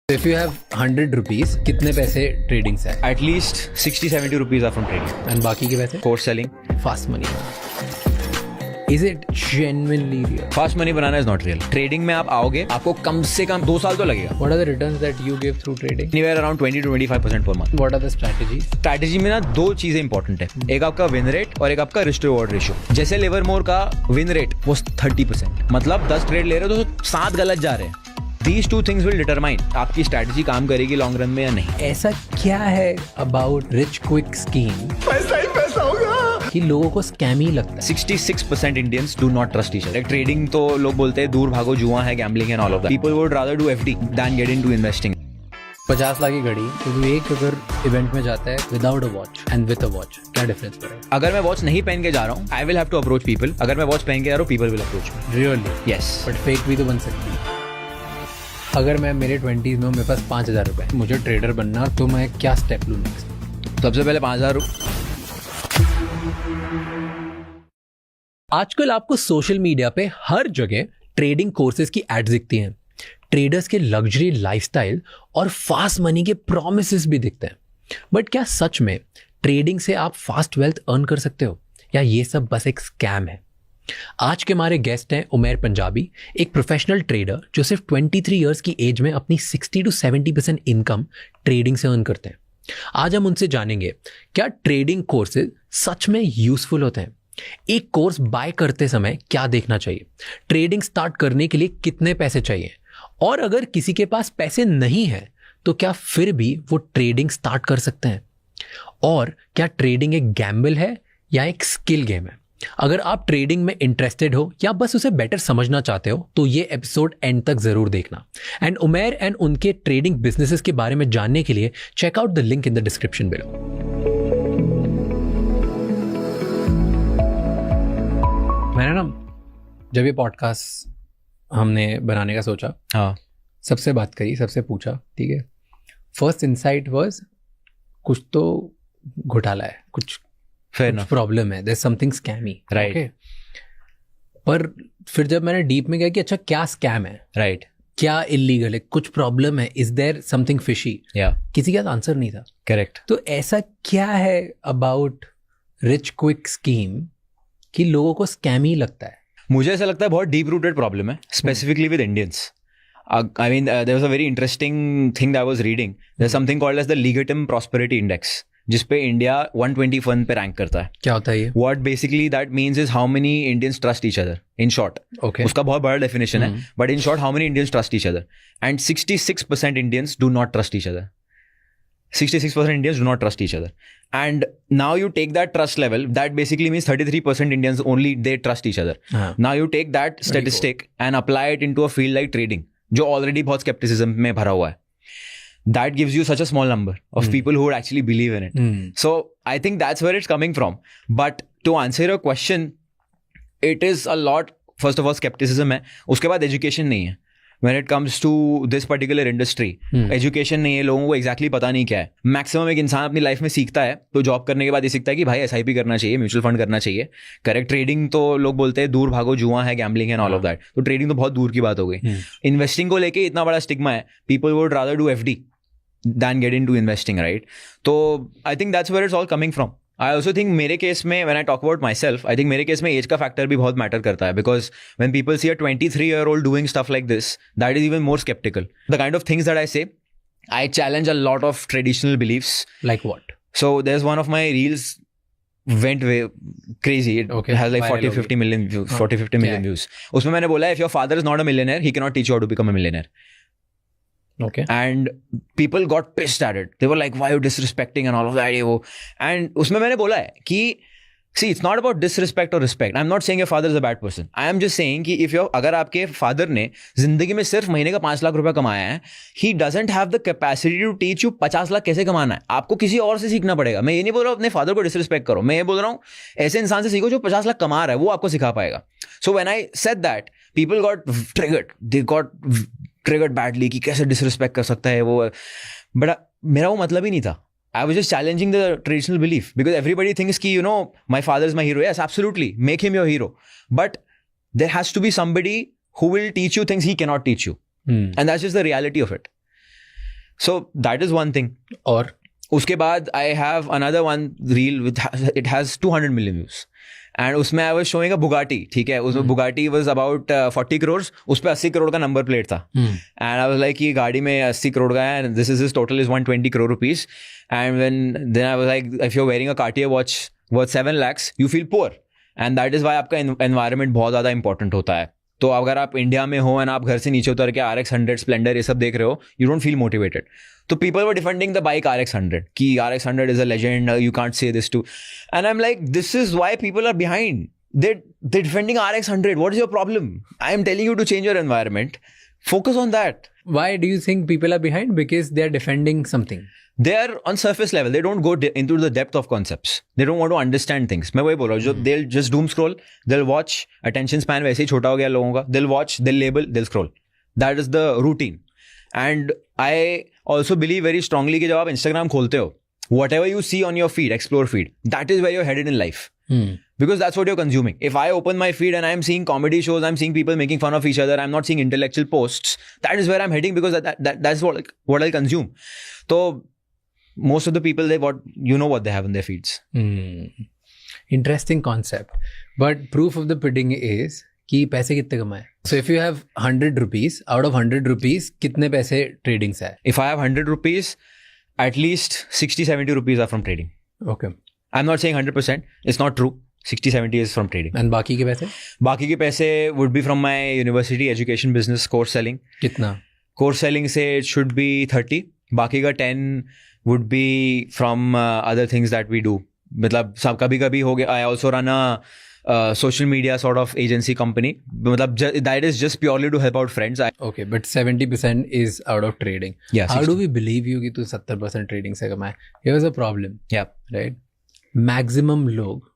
If you have 100 rupees, कितने पैसे trading से At least 60-70 rupees are from trading. And बाकी के पैसे Course selling. Fast money. Is it genuinely real? Fast money banana is not real. Trading में आप आओगे, आपको कम से कम 2 साल तो लगेगा. What are the returns that you give through trading? Anywhere around 20-25% per month. What are the strategies? Strategy में ना 2 चीजें इंपॉर्टेंट है. एक आपका विन रेट और एक आपका रिस्क रिवॉर्ड रेशियो. जैसे लिवरमोर का विन रेट वो 30%. मतलब 10 ट्रेड ले रहे हो तो 7 गलत जा रहे हैं. These 2 things will determine आपकी स्ट्रैटेजी काम करेगी लॉन्ग रन में या नहीं. ऐसा क्या है अबाउट रिच क्विक स्कीम पैसा ही पैसा होगा कि लोगों को स्कैम ही लगता है? 66% Indians do not trust each other. Like trading तो लोग बोलते हैं दूर भागो, जुआ है, gambling and all of that. People would rather do FD than get into investing. 50 lakh की घड़ी तो तू एक अगर इवेंट में जाता है without a watch and with a watch, क्या डिफरेंस पड़ेगा? अगर मैं वॉच नहीं पहन के जा रहा हूँ, I will have to approach people. अगर मैं वॉच पहन के जा रहा हूँ, people will approach me. Really? Yes. But fake भी तो बन सकती है. अगर मैं मेरे 20s में हूँ, मेरे पास 5,000 रुपए, मुझे ट्रेडर बनना, तो मैं क्या स्टेप लूँ नेक्स्ट? सबसे पहले 5,000. आजकल आपको सोशल मीडिया पे हर जगह ट्रेडिंग कोर्सेज की एड्स दिखती हैं. ट्रेडर्स के लग्जरी लाइफस्टाइल और फास्ट मनी के प्रॉमिसेस भी दिखते हैं. बट क्या सच में ट्रेडिंग से आप फास्ट वेल्थ अर्न कर सकते हो, या ये सब बस एक स्कैम है? आज के हमारे गेस्ट हैं उमैर पंजाबी, एक प्रोफेशनल ट्रेडर जो सिर्फ 23 इयर्स की एज में अपनी 60 to 70% इनकम ट्रेडिंग से अर्न करते हैं. आज हम उनसे जानेंगे क्या ट्रेडिंग कोर्सेज सच में यूजफुल होते हैं, एक कोर्स बाय करते समय क्या देखना चाहिए, ट्रेडिंग स्टार्ट करने के लिए कितने पैसे चाहिए, और अगर किसी के पास पैसे नहीं है तो क्या फिर भी वो ट्रेडिंग स्टार्ट कर सकते हैं, और क्या ट्रेडिंग एक गैम्बल है या एक स्किल गेम है. अगर आप ट्रेडिंग में इंटरेस्टेड हो या बस उसे बेटर समझना चाहते हो तो ये एपिसोड एंड तक जरूर देखना. एंड उमैर एंड उनके ट्रेडिंग बिजनेसेस के बारे में जानने के लिए check out the link in the description below. मैंने ना जब ये पॉडकास्ट हमने बनाने का सोचा, हाँ, सबसे बात करी, सबसे पूछा, ठीक है, फर्स्ट इनसाइट वाज कुछ तो घोटाला है, कुछ प्रॉब्लम है, देयर समथिंग स्कैमी, राइट. पर फिर जब मैंने डीप में गया कि अच्छा क्या स्कैम है, राइट, क्या इलीगल है, कुछ प्रॉब्लम है, इज देयर समथिंग फिशी, या किसी का आंसर नहीं था. करेक्ट. तो ऐसा क्या है अबाउट रिच क्विक स्कीम कि लोगों को स्कैम ही लगता है? मुझे ऐसा लगता है बहुत डीप रूटेड प्रॉब्लम है, specifically with Indians. I mean, there was a very interesting thing that I was reading. There's something called as the Legatum Prosperity Index, जिसपे इंडिया 121 पे रैंक करता है. क्या होता है ये? What basically that means is how many Indians trust each other. In short, okay. उसका बहुत बड़ा definition है. But in short, how many Indians trust each other? And 66% Indians do not trust each other. 66% Indians do not trust each other. And now you take that trust level, that basically means 33% Indians only they trust each other. Now you take that statistic and apply it into a field like trading, जो already बहुत skepticism में भरा हुआ है. That gives you such a small number of people who would actually believe in it. So I think that's where it's coming from. But to answer your question, it is a lot, first of all, skepticism है. उसके बाद education नहीं है. When it comes to this particular industry, education नहीं है, लोगों को exactly पता नहीं क्या है. Maximum एक इंसान अपनी लाइफ में सीखता है तो जॉब करने के बाद ये सीखता है कि भाई SIP करना चाहिए, म्यूचुअल फंड करना चाहिए. करेक्ट. ट्रेडिंग तो लोग बोलते हैं दूर भागो, जुआ है, gambling and all of that. तो ट्रेडिंग तो बहुत दूर की बात हो गई. इन्वेस्टिंग को लेके इतना बड़ा स्टिग्मा है, people would rather do FD than get into investing, right? So I think that's where it's all coming from. I also think मेरे केस में when I talk about myself, I think मेरे case में as का factor भी बहुत matter करता है, because when people see a 23-year-old doing stuff like this, that is even more skeptical. The kind of things that I say, I challenge a lot of traditional beliefs. Like what? So there's one of my reels went way crazy. It has like 40-50 million views. 40-50 million views. उसमें मैंने बोला if your father is not a millionaire, he cannot teach you how to become a millionaire. Okay. And people got pissed at it. They were like, why are you disrespecting and all of that. And उसमें मैंने बोला है कि see, it's not about disrespect or respect. I'm not saying your father is a bad person. I am just saying कि अगर आपके father ने जिंदगी में सिर्फ महीने का 5 लाख रुपया कमाया है, he doesn't have the capacity to teach you 50 lakh कैसे कमाना है. आपको किसी और से सीखना पड़ेगा. मैं ये नहीं बोल रहा हूँ अपने फादर को डिसरिस्पेक्ट करो. मैं ये बोल रहा हूँ ऐसे इंसान से सीखो जो 50 लाख कमा रहा है, वो आपको सिखा पाएगा. So when I said that, people got triggered. They got triggered badly कि कैसे डिसरिस्पेक्ट कर सकता है वो. बट मेरा वो मतलब ही नहीं था. I was just challenging the traditional belief, because everybody thinks ki, you know, my father is my hero. Yes, absolutely. Make him your hero. But there has to be somebody who will teach you things he cannot teach you. And that's just the reality of it. So that is one thing. और उसके बाद I have another one reel with it has 200 million views. And उसमें I was showing a Bugatti, ठीक है, उसमें Bugatti was about 40 crore, उस पर 80 करोड़ का नंबर प्लेट था. एंड आई वाज लाइक, ये गाड़ी में 80 करोड़ का है, this is his total is 120 crore rupees. And when then I was like, if you are wearing a Cartier watch worth 7 lakhs you feel poor. And that is why आपका environment बहुत ज़्यादा important होता है. तो अगर आप इंडिया में हो एंड आप घर से नीचे उतर के RX 100 स्प्लेंडर ये सब देख रहे हो, यू डोंट फील मोटिवेटेड. तो people were defending the bike RX 100 कि RX 100 is a legend, you can't say this too. And I am like, this is why people are behind. They're defending RX 100. What is your problem? I am telling you to change your environment. Focus on that. Why do you think people are behind? Because they are defending something. They are on surface level. They don't go into the depth of concepts. They don't want to understand things. मैं वही बोल रहा हूँ. They'll just doom scroll. They'll watch. Attention span वैसे ही छोटा हो गया लोगों का. They'll watch. They'll label. They'll scroll. That is the routine. And I also believe very strongly कि जब आप Instagram खोलते हो, whatever you see on your feed, explore feed, that is where you're headed in life. Because that's what you're consuming. If I open my feed and I'm seeing comedy shows, I'm seeing people making fun of each other, I'm not seeing intellectual posts, that is where I'm heading, because that's what I'll consume. So most of the people, what they have in their feeds. Interesting concept. But proof of the pudding is कि पैसे कितने कमाए. So if you have 100 rupees, out of 100 rupees कितने पैसे trading से आए? If I have 100 rupees, at least 60-70 rupees are from trading. Okay. I'm not saying 100%. It's not true. 60-70 is from trading. And बाकी के पैसे? बाकी के पैसे would be from my university education business course selling. कितना? Course selling से it should be 30. बाकी का 10 would be from other things that we do. मतलब सब कभी हो गया. I also run a social media sort of agency company. मतलब that is just purely to help out friends. Okay, but 70% is out of trading. Yeah. How do we believe you कि तू 70% trading से कमाए? Here's a problem. Yeah. Right? Maximum लोग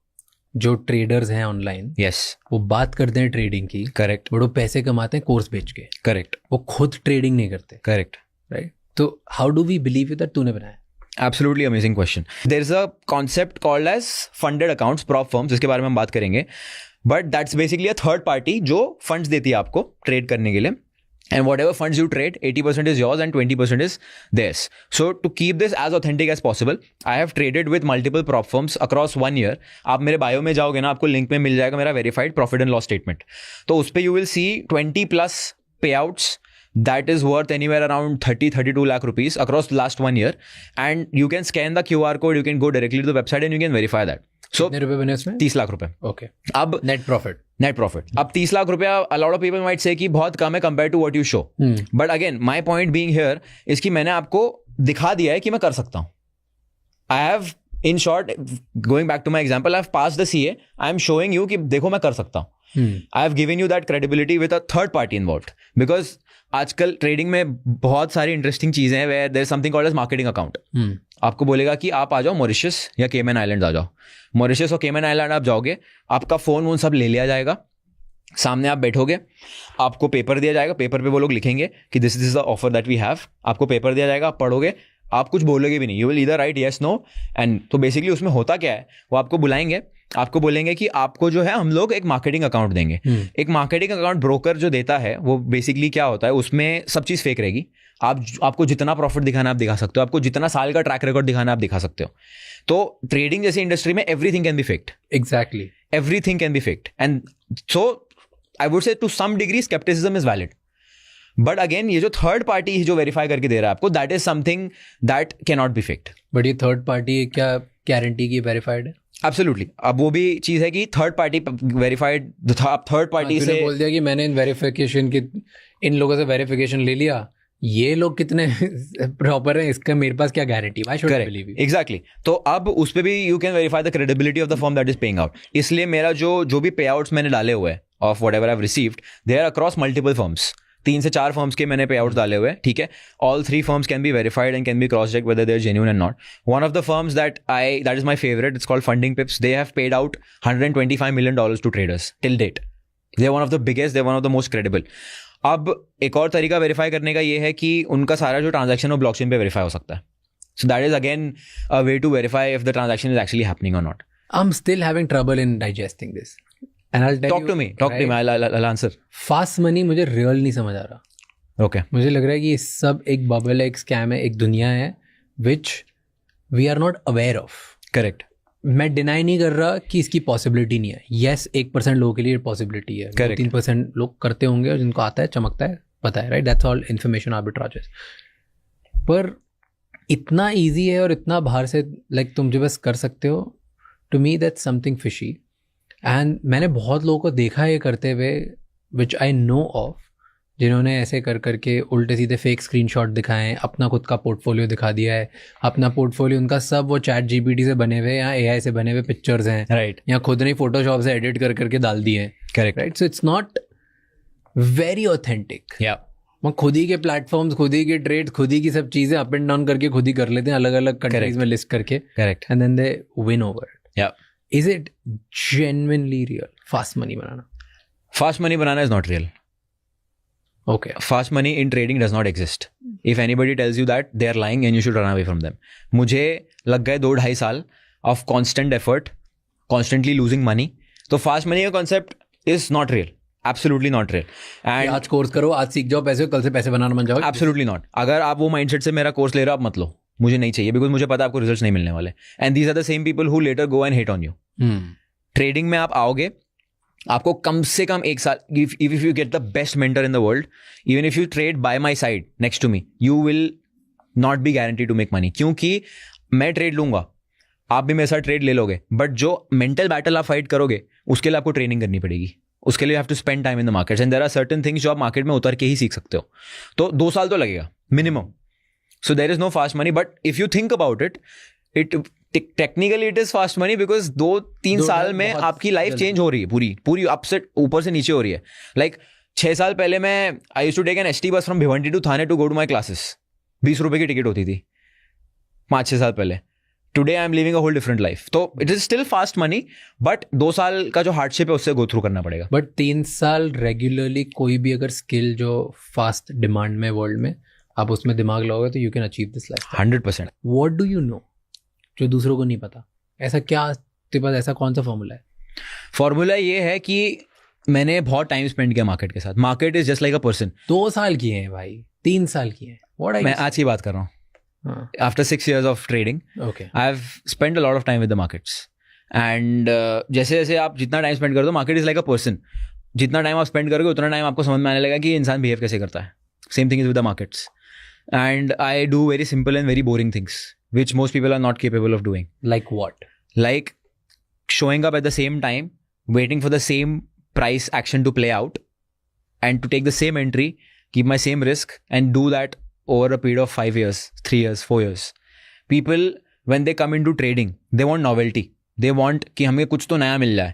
जो traders हैं online, yes, वो बात करते हैं ट्रेडिंग की, करेक्ट, बट वो पैसे कमाते हैं कोर्स बेच के, करेक्ट, वो खुद ट्रेडिंग नहीं करते, करेक्ट, राइट? तो how do we believe you that तूने बनाया? Absolutely amazing question. There is a concept called as funded accounts, prop firms, जिसके बारे में हम बात करेंगे. But that's basically a third party जो funds देती है आपको ट्रेड करने के लिए. And whatever funds you trade, 80% is yours and 20% is theirs. So to keep this as authentic as possible, I have traded with multiple prop firms across 1 year. आप मेरे bio में जाओगे ना, आपको लिंक में मिल जाएगा मेरा verified profit and loss statement. तो उस पर you will see 20+ payouts that is worth anywhere around 30-32 lakh rupees across the last 1 year. And you can scan the QR code, you can go directly to the website and you can verify that. So कितने रुपए बने उसमें? 30 लाख रुपए. Okay. अब net profit. अब 30 लाख रुपया, a lot of people might say कि बहुत कम है compared to what you show. But again, my point being here is कि मैंने आपको दिखा दिया है कि मैं कर सकता हूँ. I have, in short, going back to my example, I have passed the CA. I am showing you कि देखो मैं कर सकता हूँ. I have given you that credibility with a third party involved. Because आजकल ट्रेडिंग में बहुत सारी इंटरेस्टिंग चीजें हैं where there is something called as marketing account. आपको बोलेगा कि आप आ जाओ मॉरिशस या केमन आइलैंड आ जाओ. मॉरिशस और केमन आइलैंड आप जाओगे, आपका फोन वोन सब ले लिया जाएगा, सामने आप बैठोगे, आपको पेपर दिया जाएगा, पेपर पे वो लोग लिखेंगे कि this is the offer that we have. आपको पेपर दिया जाएगा, आप पढ़ोगे, आप कुछ बोलोगे भी नहीं, you will either write yes no. And तो बेसिकली उसमें होता क्या है, वो आपको बुलाएंगे, आपको बोलेंगे कि आपको जो है हम लोग एक मार्केटिंग अकाउंट देंगे. एक मार्केटिंग अकाउंट ब्रोकर जो देता है वो बेसिकली क्या होता है, उसमें सब चीज़ फेक रहेगी. आपको जितना प्रॉफिट दिखाना आप दिखा सकते हो, आपको जितना साल का ट्रैक रिकॉर्ड दिखाना आप दिखा सकते हो. तो ट्रेडिंग जैसी इंडस्ट्री में everything can be faked. Exactly, everything can be faked. And so I would say to some degree skepticism is valid. But again ये जो थर्ड पार्टी जो वेरीफाई करके दे रहा है आपको, that is something that can not be faked. But ये third party क्या guarantee की वेरीफाइड है? एब्सोल्युटली. अब वो भी चीज है कि third party verified, third party से बोल दिया कि मैंने इन लोगों से वेरिफिकेशन ले लिया, ये लोग कितने प्रॉपर हैं, इसका मेरे पास क्या guarantee? Why should I believe you? Exactly. तो अब उस पे भी you can verify the credibility of the firm that is paying out. इसलिए मेरा जो भी पे आउट्स मैंने डाले हुए हैं of whatever I have received, they are across multiple firms. 3 से 4 फर्म्स के मैंने पे आउट्स डाले हुए हैं, ठीक है. All 3 firms can be verified and can be cross check whether they are genuine and not. One of the firms that is my favourite, it's called funding pips. They have paid out $125 million to traders till date. They are one of the biggest, they are one of the most credible. अब एक और तरीका verify करने का ये है कि उनका सारा जो ट्रांजैक्शन वो ब्लॉकचेन पे वेरीफाई हो सकता है. So that is again a way to verify if the transaction is actually happening और not. I am still having trouble in digesting this and I will tell you. Talk to me, I'll answer. Fast money मुझे real नहीं समझ आ रहा. Okay. मुझे लग रहा है कि ये सब एक बबल है, एक स्कैम है, एक दुनिया है which we are not aware of. Correct. मैं डिनाई नहीं कर रहा कि इसकी पॉसिबिलिटी नहीं है. येस, 1% लोगों के लिए पॉसिबिलिटी है, 3% लोग करते होंगे और जिनको आता है, चमकता है, पता है, right. That's all information arbitrages. पर इतना ईजी है और इतना बाहर से लाइक तुम जो बस कर सकते हो. To me that's something fishy. And मैंने बहुत लोगों को देखा है ये करते हुए विच आई नो ऑफ, जिन्होंने ऐसे कर करके उल्टे सीधे फेक स्क्रीनशॉट दिखाए हैं, अपना खुद का पोर्टफोलियो दिखा दिया है. अपना पोर्टफोलियो उनका सब वो चैट जीपीटी से बने हुए या एआई से बने हुए पिक्चर्स हैं, राइट, या खुद ने फोटोशॉप से एडिट कर करके डाल दिए हैं. Correct, right. So it's not very authentic. या वो खुद ही के प्लेटफॉर्म्स, खुद ही के ट्रेड, खुद ही की सब चीज़ें अप एंड डाउन करके खुद ही कर लेते हैं, अलग अलग कंट्रीज में लिस्ट करके. Correct. And then they win over it. या is it genuinely real fast money बनाना? फास्ट मनी बनाना is not real. Okay. Fast money in trading does not exist. If anybody tells you that, they are lying and you should run away from them. मुझे लग गए 2-2.5 साल of constant effort, constantly losing money. तो fast money का concept is not real. Absolutely not real. And आज course करो, आज सीख जाओ पैसे, कल से पैसे बनाना बन जाओ. Absolutely not. अगर आप वो mindset से मेरा कोर्स ले रहे हो, आप मत लो. मुझे नहीं चाहिए, because मुझे पता है आपको रिजल्ट्स नहीं मिलने वाले. And these are the same people who later go and hate on you. Trading में आप आओगे, आपको कम से कम 1 साल, if you get the best mentor in the world, even if you trade by my side next to me, you will not be guaranteed to make money. क्योंकि मैं trade लूंगा, आप भी मेरे साथ ट्रेड ले लोगे, बट जो मेंटल बैटल आप फाइट करोगे उसके लिए आपको ट्रेनिंग करनी पड़ेगी. उसके लिए you have to spend time in the markets and there are certain things जो आप मार्केट में उतर के ही सीख सकते हो. तो 2 साल तो लगेगा minimum. So there is no fast money, but if you think about it, technically it is fast money, because 2-3 साल में आपकी लाइफ चेंज हो रही है, पूरी अप से ऊपर से नीचे हो रही है. लाइक 6 साल पहले मैं I used to take an ST bus from Bhiwandi to Thane to go to my classes. 20 रुपए की टिकट होती थी 5-6 साल पहले. Today I am living a whole different life. तो it is still fast money, but 2 साल का जो हार्डशिप है उससे गो थ्रू करना पड़ेगा. बट 3 साल रेगुलरली कोई भी अगर स्किल जो फास्ट डिमांड में वर्ल्ड में आप उसमें दिमाग लगाओगे तो you can achieve this life 100%. What do you know जो दूसरों को नहीं पता? ऐसा क्या तेरे पास, ऐसा कौन सा फॉर्मूला है? फॉर्मूला ये है कि मैंने बहुत टाइम स्पेंड किया मार्केट के साथ. Market is just like a person. 2 साल किए हैं भाई, 3 साल किए हैं. मैं आज की बात कर रहा हूँ. After 6 years of trading, I have spent a lot of time with the markets. And जैसे जैसे आप जितना टाइम स्पेंड कर दो, market is like a person. जितना टाइम आप स्पेंड करोगे उतना टाइम आपको समझ में आने लगा कि इंसान बिहेव कैसे करता है. Same thing is with the markets. And I do very simple and very boring things, which most people are not capable of doing. Like what? Like showing up at the same time, waiting for the same price action to play out, and to take the same entry, keep my same risk, and do that over a period of 5 years, 3 years, 4 years. People, when they come into trading, they want novelty. They want कि हमें कुछ तो नया मिल जाए.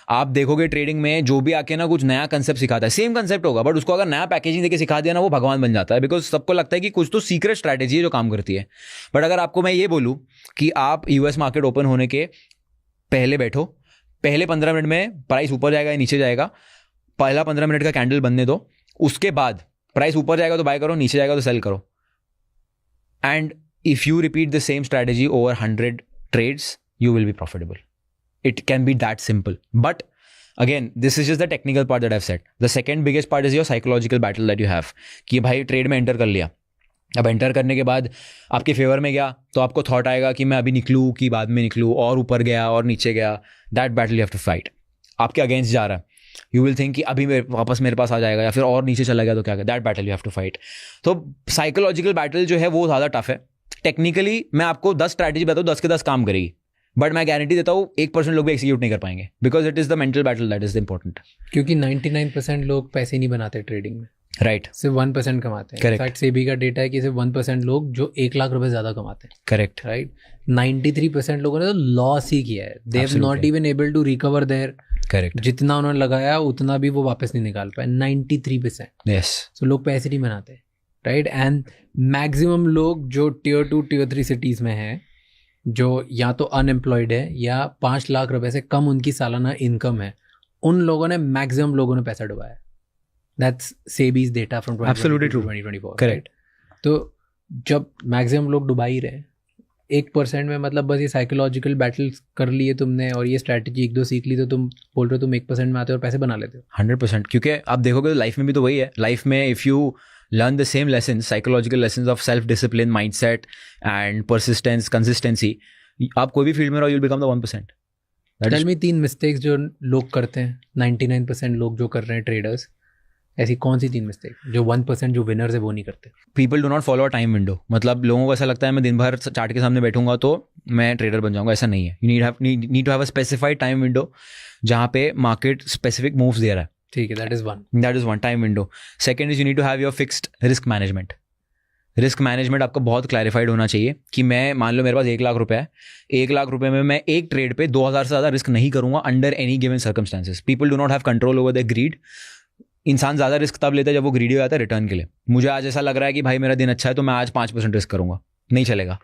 आप देखोगे trading में जो भी आके ना कुछ नया कंसेप्ट सिखाता है, सेम कंसेप्ट होगा, बट उसको अगर नया पैकेजिंग देके सिखा दिया ना, वो भगवान बन जाता है. बिकॉज सबको लगता है कि कुछ तो सीक्रेट स्ट्रैटेजी है जो काम करती है. बट अगर आपको मैं ये बोलूँ कि आप यूएस मार्केट ओपन होने के पहले बैठो, पहले 15 मिनट में प्राइस ऊपर जाएगा या नीचे जाएगा, पहला 15 मिनट का कैंडल बनने दो, उसके बाद प्राइस ऊपर जाएगा तो बाय करो, नीचे जाएगा तो सेल करो. And if you repeat the same strategy over 100 trades, you will be profitable. It can be that simple. But again, this is just the technical part that I've said. The second biggest part is your psychological battle that you have. कि भाई trade में enter कर लिया, अब enter करने के बाद आपके फेवर में गया तो आपको थॉट आएगा कि मैं अभी निकलूँ कि बाद में निकलूँ, और ऊपर गया और नीचे गया. That battle you have to fight. आपके अगेंस्ट जा रहा है, यू विल थिंक कि अभी वापस मेरे पास आ जाएगा, या फिर और नीचे चला गया तो क्या. That battle you have to fight. तो साइकोलॉजिकल बैटल जो है वो ज़्यादा टफ है. टेक्निकली मैं आपको 10 स्ट्रैटेजी बताऊँ, 10 के 10 काम करेगी, बट मैं गारंटी देता हूँ 1% लोग भी एक्सिक्यूट नहीं कर पाएंगे, because it is the mental battle that is important. क्योंकि 99% लोग पैसे नहीं बनाते ट्रेडिंग में, राइट. सिर्फ 1% कमाते हैं. इनफैक्ट सेबी का डेटा है कि सिर्फ 1% लोग जो 1 लाख रुपए ज्यादा कमाते हैं. करेक्ट. राइट. 93% लोगों ने तो लॉस ही किया है. They have not even able to recover their. Correct. जितना उन्होंने लगाया उतना भी वो वापस नहीं निकाल पाए. 93%. यस. सो लोग पैसे नहीं बनाते. राइट. एंड मैक्सिमम लोग जो Tier 2 Tier 3 सिटीज में हैं, जो या तो अनएम्प्लॉयड है या 5 लाख रुपए से कम उनकी सालाना इनकम है, उन लोगों ने मैक्सिमम लोगों ने पैसा डुबाया. That's SEBI's data from 2024. Correct. तो जब मैक्सिमम लोग डुबा ही रहे, 1% में मतलब बस ये साइकोलॉजिकल बैटल कर लिए तुमने और ये स्ट्रैटेजी 1-2 सीख ली, तो तुम बोल रहे हो तुम 1% में आते हो और पैसे बना लेते हो. 100%. क्योंकि आप देखोगे तो लाइफ में भी तो वही है. लाइफ में if you learn the same lessons, psychological lessons of self-discipline, mindset and persistence, consistency, आप कोई भी फील्ड में रहो, you'll become the 1%. Tell me 3 mistakes जो लोग करते हैं, 99% लोग जो कर रहे हैं ट्रेडर्स, ऐसी कौन सी 3 मिस्टेक जो 1% जो विनर्स है वो नहीं करते? People do not follow a time window. मतलब लोगों को ऐसा लगता है मैं दिन भर चार्ट के सामने बैठूंगा तो मैं ट्रेडर बन जाऊंगा. ऐसा नहीं है. You need to have a specified time window जहाँ पे मार्केट स्पेसिफिक मूव्स दे रहा है. ठीक है, that is one time window. Second is you need to have your fixed risk management. Risk management आपका बहुत क्लैरिफाइड होना चाहिए कि मैं मान लो मेरे पास 1 लाख रुपए है, 1 लाख रुपए में मैं एक ट्रेड पे 2000 से ज़्यादा रिस्क नहीं करूंगा under any given circumstances. People do not have control over the greed. इंसान ज़्यादा रिस्क तब लेता है जब वो ग्रीडी हो जाता है रिटर्न के लिए. मुझे आज ऐसा लग रहा है कि भाई मेरा दिन अच्छा है तो मैं आज 5% रिस्क करूंगा, नहीं चलेगा.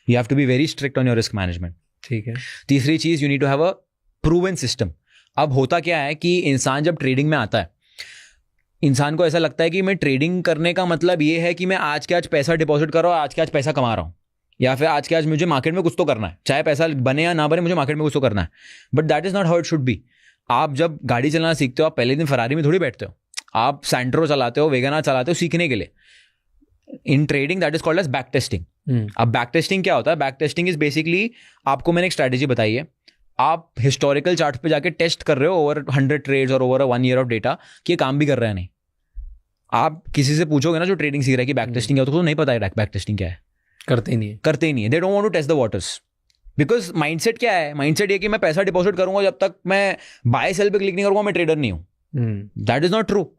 You have to be very strict on your risk management. ठीक है. तीसरी चीज़, you need to have a proven system. अब होता क्या है कि इंसान जब ट्रेडिंग में आता है, इंसान को ऐसा लगता है कि मैं ट्रेडिंग करने का मतलब ये है कि मैं आज के आज पैसा डिपॉजिट कर रहा हूँ, आज के आज पैसा कमा रहा हूँ, या फिर आज के आज मुझे मार्केट में कुछ तो करना है, चाहे पैसा बने या ना बने मुझे मार्केट में कुछ तो करना है. But that is not how it should be. आप जब गाड़ी चलाना सीखते हो, आप पहले दिन फरारी में थोड़ी बैठते हो, आप सैंट्रो चलाते हो, वेगना चलाते हो सीखने के लिए. In trading that is called as back testing. अब बैक टेस्टिंग क्या होता है? बैक टेस्टिंग इज बेसिकली, आपको मैंने एक स्ट्रैटेजी बताई है, आप हिस्टोरिकल चार्ट पे जाके टेस्ट कर रहे हो ओवर 100 ट्रेड्स और ओवर 1 ईयर ऑफ डेटा कि ये काम भी कर रहा है नहीं. आप किसी से पूछोगे ना जो ट्रेडिंग सीख रहा है कि बैक टेस्टिंग क्या होता है, तो नहीं पता है बैक टेस्टिंग क्या है. करते ही नहीं है. They don't want to test the waters. Because mindset क्या है? माइंडसेट ये कि मैं पैसा डिपॉजिट करूंगा, जब तक मैं बाय सेल पे क्लिक नहीं करूंगा मैं ट्रेडर नहीं हूं. That is not true.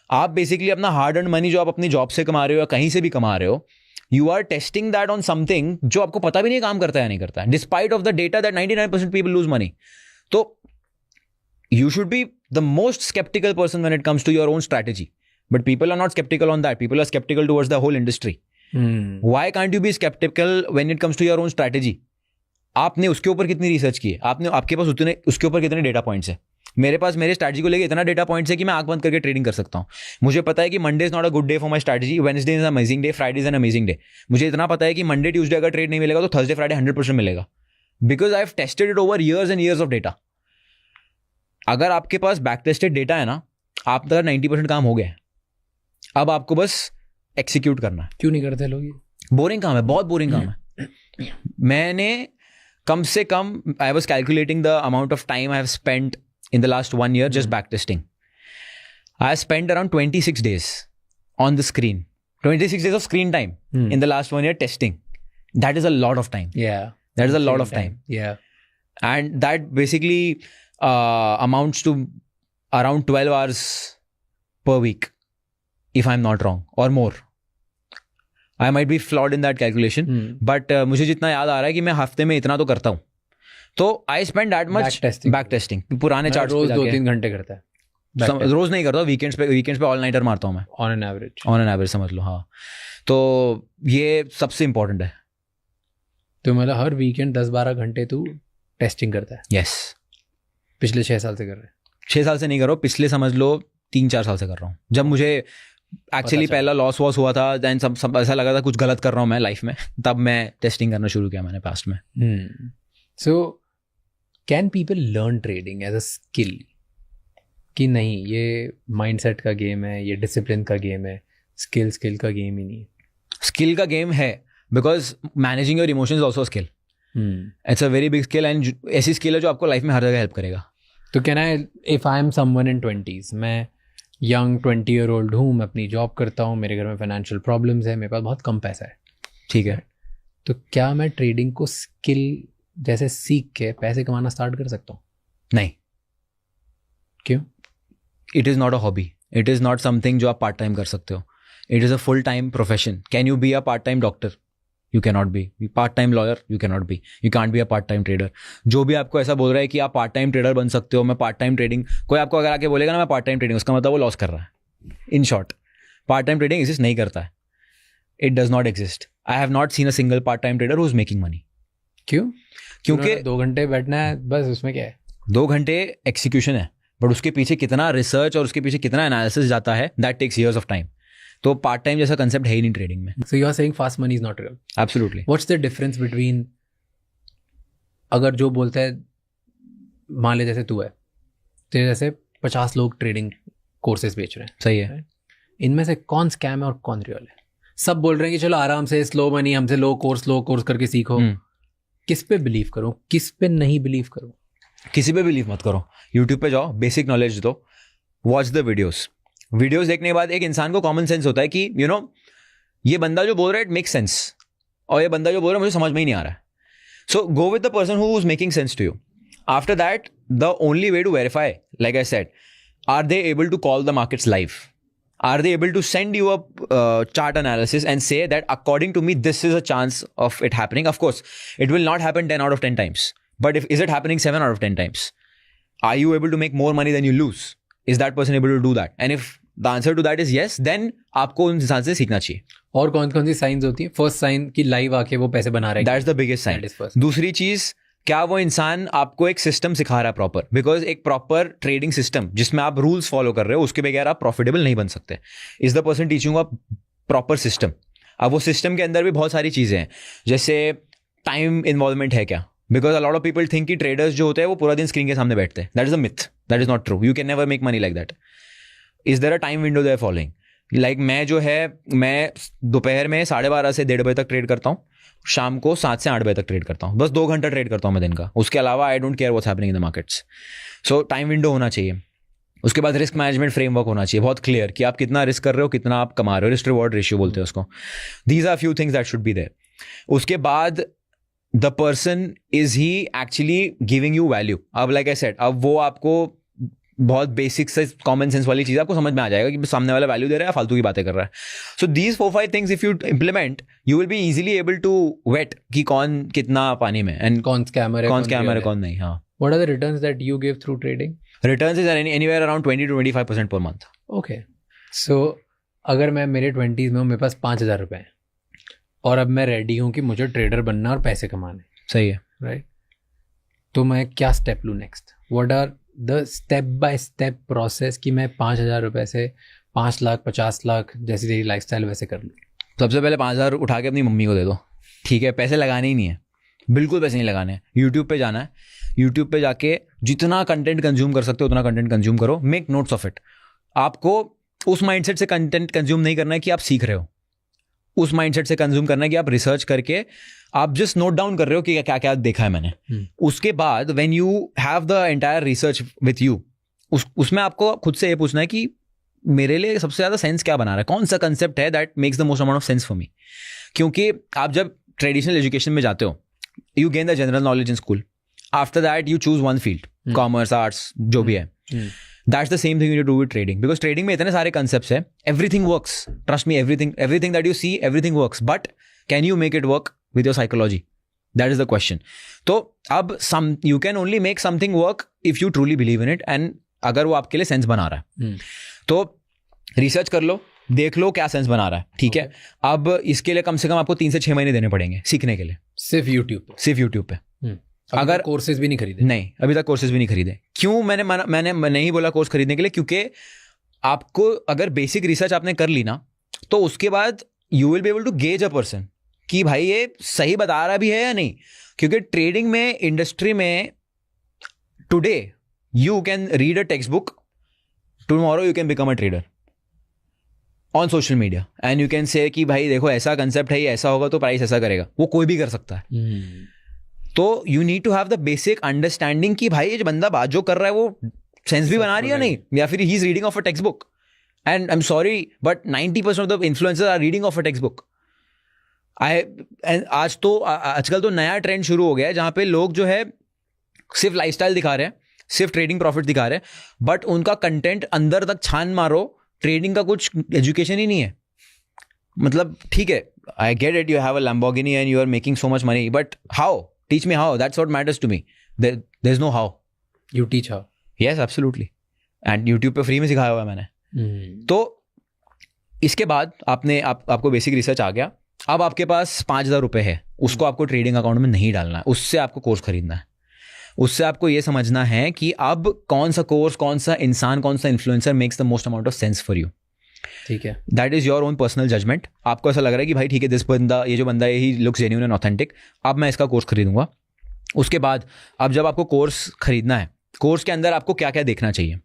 आप बेसिकली अपना हार्ड अर्न मनी जो आप अपनी जॉब से कमा रहे हो या कहीं से भी कमा रहे हो, you are testing that on something जो आपको पता भी नहीं काम करता है या नहीं करता है, despite of the data that 99% people lose money. तो you should be the most sceptical person when it comes to your own strategy. But people are not skeptical on that. People are skeptical towards the whole industry. Why can't you be skeptical when it comes to your own strategy? आपने उसके ऊपर कितनी research की है? आपके पास उसके ऊपर कितने डेटा पॉइंट्स है? मेरे पास मेरे स्ट्रैटेजी को लेकर इतना डेटा पॉइंट्स है कि मैं आंख बंद करके ट्रेडिंग कर सकता हूँ. मुझे पता है कि Monday is not a good day for my strategy, Wednesday is amazing day, Friday is an amazing day. मुझे इतना पता है कि मंडे ट्यूसडे अगर ट्रेड नहीं मिलेगा तो थर्सडे फ्राइडे 100% मिलेगा. Because I have tested it over years and years of data. अगर आपके पास बैक टेस्टेड डेटा है ना, आपका 90% काम हो गया है. अब आपको बस एक्सिक्यूट करना है. क्यों नहीं करते लोग ये? बोरिंग काम है, बहुत बोरिंग काम है. मैंने कम से कम, I was calculating the amount of time I have spent in the last 1 year just back testing. I have spent around 26 days on the screen. 26 days of screen time in the last 1 year testing. That is a lot of time. Yeah. That is a lot of time. Yeah. And that basically amounts to around 12 hours per week, if I'm not wrong, or more. I might be flawed in that calculation, but मुझे जितना याद आ रहा है कि मैं हफ्ते में इतना तो करता हूँ. तो I spend that much back testing. पुराने चार्ट्स रोज 2-3 घंटे करता है. रोज नहीं करता, वीकेंड्स पे ऑल नाइटर मारता हूँ मैं. ऑन एन एवरेज समझ लो. हाँ, तो ये सबसे इंपॉर्टेंट है. तो मतलब हर वीकेंड 10-12 घंटे तू टेस्टिंग करता है? यस. पिछले 6 साल से कर रहे हैं? 6 साल से नहीं कर रहा हूँ, पिछले समझ लो 3-4 साल से कर रहा हूँ. जब मुझे एक्चुअली पहला लॉस वॉस हुआ था, दैन सब ऐसा लगा था कुछ गलत कर रहा हूँ मैं लाइफ में, तब मैं टेस्टिंग करना शुरू किया मैंने पास्ट में. So can people learn trading as a skill कि नहीं ये माइंडसेट का गेम है, ये डिसिप्लिन का गेम है, स्किल का गेम ही नहीं? स्किल का गेम है, because managing your emotions is also skill. It's a very big skill, and ऐसी स्किल है जो आपको लाइफ में हर जगह हेल्प करेगा. तो can I, if I am someone in 20s, मैं यंग 20-year-old हूँ, मैं अपनी जॉब करता हूँ, मेरे घर में फाइनेंशियल प्रॉब्लम्स है, मेरे पास बहुत कम पैसा है, ठीक है, तो क्या मैं ट्रेडिंग को स्किल जैसे सीख के पैसे कमाना स्टार्ट कर सकता हूँ? नहीं. क्यों? It is not a hobby. It is not something जो आप पार्ट टाइम कर सकते हो. It is a full time profession. Can you be a part time doctor? You can not be. Part time lawyer? You can not be. You can't be a part time trader. जो भी आपको ऐसा बोल रहा है कि आप part time trader बन सकते हो, मैं पार्ट टाइम ट्रेडिंग, कोई आपको अगर आके बोलेगा ना मैं पार्ट टाइम ट्रेडिंग, उसका मतलब वो लॉस कर रहा है. In short, part time trading exist नहीं करता है. It does not exist. I have not seen a single part time trader who is making money. क्यों? क्योंकि 2 घंटे बैठना है बस, उसमें क्या है? 2 घंटे एक्सिक्यूशन है, बट उसके पीछे कितना रिसर्च और उसके पीछे कितना एनालिसिस जाता है, that takes years of time. तो पार्ट टाइम जैसा कंसेप्ट है ही नहीं ट्रेडिंग में. So you are saying fast money is not real? Absolutely. What's the difference between, अगर जो बोलता है, मान ले जैसे तू है, तेरे जैसे 50 लोग ट्रेडिंग कोर्सेज बेच रहे हैं, सही है, इनमें से कौन स्कैम है और कौन रियल है? सब बोल रहे हैं कि चलो आराम से स्लो मनी, हमसे लो कोर्स करके सीखो। किस पे बिलीव करूं, किस पे नहीं बिलीव करूं? किसी पे बिलीव मत करो। यूट्यूब पे जाओ, बेसिक नॉलेज दो, वॉच द वीडियोस देखने के बाद एक इंसान को कॉमन सेंस होता है कि यू नो ये बंदा जो बोल रहा है इट मेक सेंस, और ये बंदा जो बोल रहा है मुझे समझ में ही नहीं आ रहा है। So go with the person who is making sense to you. After that, the only way to verify, like I said, are they able to call the markets live? Are they able to send you a chart analysis and say that according to me, this is a chance of it happening? Of course, it will not happen 10 out of 10 times. But is it happening 7 out of 10 times? Are you able to make more money than you lose? Is that person able to do that? And if the answer to that is yes, then आपको उन इंसान से सीखना चाहिए. और कौन कौन सी science होती है? फर्स्ट साइन कि लाइव आके वो पैसे बना रहे हैं. That's the biggest sign. दूसरी चीज, क्या वो इंसान आपको एक सिस्टम सिखा रहा है प्रॉपर? बिकॉज एक प्रॉपर ट्रेडिंग सिस्टम जिसमें आप रूल्स फॉलो कर रहे हो उसके बगैर आप प्रॉफिटेबल नहीं बन सकते. Is the person teaching a proper system. अब वो सिस्टम के अंदर भी बहुत सारी चीजें हैं, जैसे टाइम इन्वॉल्वमेंट है क्या? Because a lot of people think कि ट्रेडर्स जो होते हैं वो पूरा दिन स्क्रीन के सामने बैठते हैं. That is a myth. That is not true. You can never make money like that. Is there a time window they are following? Like मैं दोपहर में 12:30 से 1:30 बजे तक ट्रेड करता हूँ, शाम को 7 से 8 बजे तक ट्रेड करता हूँ. बस 2 घंटा ट्रेड करता हूँ मैं दिन का. उसके अलावा आई don't care what's happening in the markets. So time window होना चाहिए. उसके बाद रिस्क मैनेजमेंट फ्रेमवर्क होना चाहिए बहुत क्लियर कि आप कितना रिस्क कर रहे हो, कितना आप कमा रहे हो. रिस्क रिवॉर्ड रेशियो बोलते हैं उसको. These are few things that should be there. उसके बाद the person is he actually giving you value. अब लाइक आई सेड, अब वो आपको बहुत बेसिक से कॉमन सेंस वाली चीज आपको समझ में आ जाएगा कि सामने वाला वैल्यू दे रहा है, फालतू की बातें कर रहा है. So these 4-5 things if you implement, you will be easily able to weigh कि कौन कितना पानी में एंड कौन स्कैमर है कौन नहीं. हाँ. What are the returns that you give through trading? Returns is anywhere around 20 to 25% per month. Okay. सो अगर मैं मेरे 20s में हूँ, मेरे पास 5,000 रुपए हैं और अब मैं रेडी हूँ कि मुझे ट्रेडर बनना और पैसे कमाने. सही है. राइट. तो मैं क्या स्टेप लूँ next? What are the step by step process कि मैं 5,000 रुपए से 5 लाख 50 लाख जैसी तेरी लाइफस्टाइल वैसे कर लूँ? सबसे पहले 5,000 उठा के अपनी मम्मी को दे दो. ठीक है, पैसे लगाने ही नहीं है, बिल्कुल पैसे नहीं लगाने. यूट्यूब पे जाना है, यूट्यूब पे जाके जितना कंटेंट कंज्यूम कर सकते हो उतना कंटेंट कंज्यूम करो. Make notes of it. आपको उस माइंडसेट से कंटेंट कंज्यूम नहीं करना है कि आप सीख रहे हो. उस माइंडसेट से कंज्यूम करना है कि आप रिसर्च करके आप जस्ट नोट डाउन कर रहे हो कि क्या क्या देखा है मैंने. उसके बाद when you have the entire research with you, उसमें आपको खुद से ये पूछना है कि मेरे लिए सबसे ज्यादा सेंस क्या बना रहा है, कौन सा कंसेप्ट है that makes the most amount of sense for me. क्योंकि आप जब ट्रेडिशनल एजुकेशन में जाते हो, you gain the general knowledge in school. After that you choose one field, commerce, arts, जो भी है. That's the same thing you do with trading, because trading में इतने सारे concepts हैं. Everything works. Trust me, everything that you see, everything works. But can you make it work with your psychology? That is the question. तो अब you can only make something work if you truly believe in it, and अगर वो आपके लिए sense बना रहा है. तो रिसर्च कर लो, देख लो क्या सेंस बना रहा है. ठीक है. अब इसके लिए कम से कम आपको 3 से 6 महीने देने पड़ेंगे सीखने के लिए. सिर्फ यूट्यूब पे. अगर कोर्सेज भी नहीं खरीदे? नहीं, अभी तक कोर्सेज भी नहीं खरीदे. क्यों? मैंने नहीं बोला कोर्स खरीदने के लिए, क्योंकि आपको अगर बेसिक रिसर्च आपने कर ली ना, तो उसके बाद you will be able to gauge a person कि भाई ये सही बता रहा भी है या नहीं. क्योंकि ट्रेडिंग में, इंडस्ट्री में today you can read a text book, tomorrow you can become a trader on social media, and you can say कि भाई देखो ऐसा कंसेप्ट है, ये ऐसा होगा तो प्राइस ऐसा करेगा. वो कोई भी कर सकता है. तो you need to have the basic understanding कि भाई ये जो बंदा बात जो कर रहा है वो सेंस भी बना रही है नहीं, या फिर he is reading of a text book. And I am sorry but 90% of the influencers are reading of a text book. आजकल तो नया ट्रेंड शुरू हो गया है जहां पे लोग जो है सिर्फ लाइफस्टाइल दिखा रहे हैं, सिर्फ ट्रेडिंग प्रॉफिट दिखा रहे हैं, बट उनका कंटेंट अंदर तक छान मारो, ट्रेडिंग का कुछ एजुकेशन ही नहीं है. मतलब ठीक है, I get it, you have a Lamborghini and you are making so much money, but how? Teach me how. That's what matters to me. There's no how. You teach how? Yes, absolutely. And YouTube पे free में सिखाया हुआ है मैंने. तो इसके बाद आपको बेसिक रिसर्च आ गया. अब आपके पास 5,000 रुपए है, उसको आपको ट्रेडिंग अकाउंट में नहीं डालना है, उससे आपको कोर्स खरीदना है. उससे आपको ये समझना है कि अब कौन सा कोर्स, कौन सा इंसान, कौन सा influencer makes the most amount of sense for you. ठीक है. That is your own personal judgement. आपको ऐसा लग रहा है कि भाई ठीक है, ये जो बंदा है he looks genuine and authentic, अब मैं इसका कोर्स खरीदूंगा. उसके बाद अब जब आपको कोर्स खरीदना है कोर्स के अंदर आपको क्या क्या देखना चाहिए.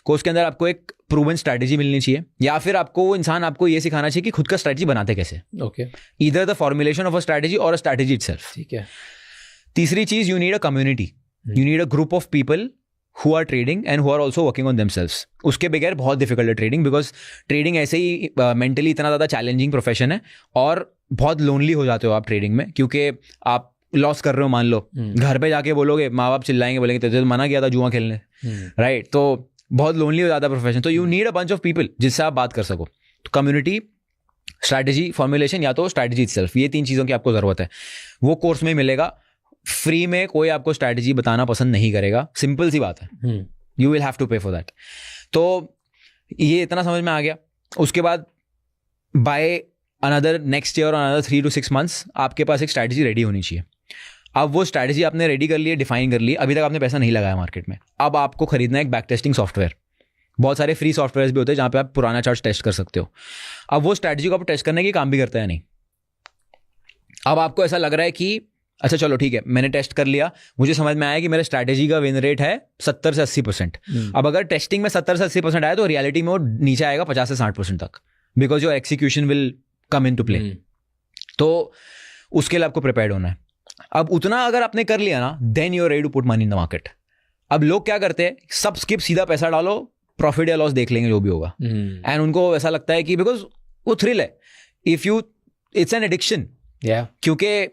कोर्स के अंदर आपको एक प्रूवन स्ट्रैटेजी मिलनी चाहिए, या फिर आपको वो इंसान आपको ये सिखाना चाहिए कि खुद का स्ट्रैटेजी बनाते कैसे. Okay. Either the formulation of a strategy और अ स्ट्रैटेजी इटसेल्फ. ठीक है. तीसरी चीज, you need a community. You need a group of people who are trading and who are also working on themselves. उसके बगैर बहुत डिफिकल्ट है trading, because trading ऐसे ही मेंटली इतना ज़्यादा चैलेंजिंग प्रोफेशन है और बहुत लोनली हो जाते हो आप ट्रेडिंग में, क्योंकि आप लॉस कर रहे हो. मान लो घर पे जाके बोलोगे, माँ बाप चिल्लाएंगे, बोलेंगे तुझे तो मना किया था जुआ खेलने, राइट. तो बहुत लोनली हो जाता है प्रोफेशन. तो you need a bunch of people जिससे आप बात कर सको. तो कम्युनिटी, स्ट्रैटेजी, फॉर्मुलेशन, या तो स्ट्रैटेजी इटसेल्फ, ये 3 चीज़ों की आपको ज़रूरत है. वो कोर्स में मिलेगा. फ्री में कोई आपको स्ट्रैटेजी बताना पसंद नहीं करेगा, सिंपल सी बात है. यू विल हैव टू पे फॉर दैट. तो ये इतना समझ में आ गया. उसके बाद बाय अनदर नेक्स्ट ईयर और अनदर 3 to 6 months आपके पास एक स्ट्रैटेजी रेडी होनी चाहिए. अब वो स्ट्रैटेजी आपने रेडी कर ली है, डिफाइन कर ली, अभी तक आपने पैसा नहीं लगाया मार्केट में. अब आपको खरीदना है एक बैक टेस्टिंग सॉफ्टवेयर. बहुत सारे फ्री सॉफ्टवेयर भी होते हैं जहाँ पे आप पुराना चार्ट टेस्ट कर सकते हो. अब वो स्ट्रैटेजी को आप टेस्ट करने की काम भी करता है नहीं. अब आपको ऐसा लग रहा है कि अच्छा चलो ठीक है, मैंने टेस्ट कर लिया, मुझे समझ में आया कि मेरे स्ट्रैटेजी का विन रेट है 70 से 80%. अब अगर टेस्टिंग में 70 से 80% आया तो रियलिटी में वो नीचे आएगा 50 से 60% तक, because your execution will come in to play. तो उसके लिए आपको प्रिपेयर्ड होना है. अब उतना अगर आपने कर लिया ना, then you are ready to put money in the market. अब लोग क्या करते हैं, सब स्किप, सीधा पैसा डालो, प्रॉफिट या लॉस देख लेंगे जो भी होगा. एंड उनको ऐसा लगता है कि बिकॉज वो थ्रिल है. If you, it's an addiction. क्योंकि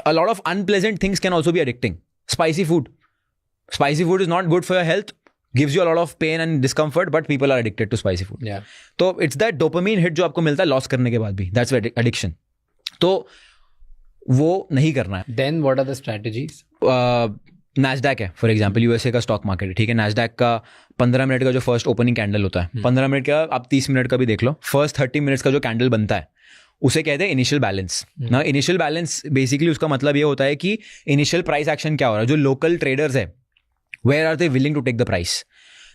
a lot of unpleasant things can also be addicting. Spicy food is not good for your health, gives you a lot of pain and discomfort, but people are addicted to spicy food. तो it's that dopamine hit जो आपको मिलता है loss करने के बाद भी, that's addiction. तो वो नहीं करना है. Then what are the strategies? NASDAQ है फॉर एग्जाम्पल, यूएसए का स्टॉक मार्केट है, ठीक है. NASDAQ का 15 मिनट का जो फर्स्ट ओपनिंग कैंडल होता है, 15 मिनट का, आप 30 मिनट का भी देख लो, फर्स्ट 30 मिनट्स का जो कैंडल बनता है उसे कहते हैं इनिशियल बैलेंस. ना इनिशियल बैलेंस बेसिकली उसका मतलब ये होता है कि इनिशियल प्राइस एक्शन क्या हो रहा है. जो लोकल ट्रेडर्स है, where are they willing to take the price.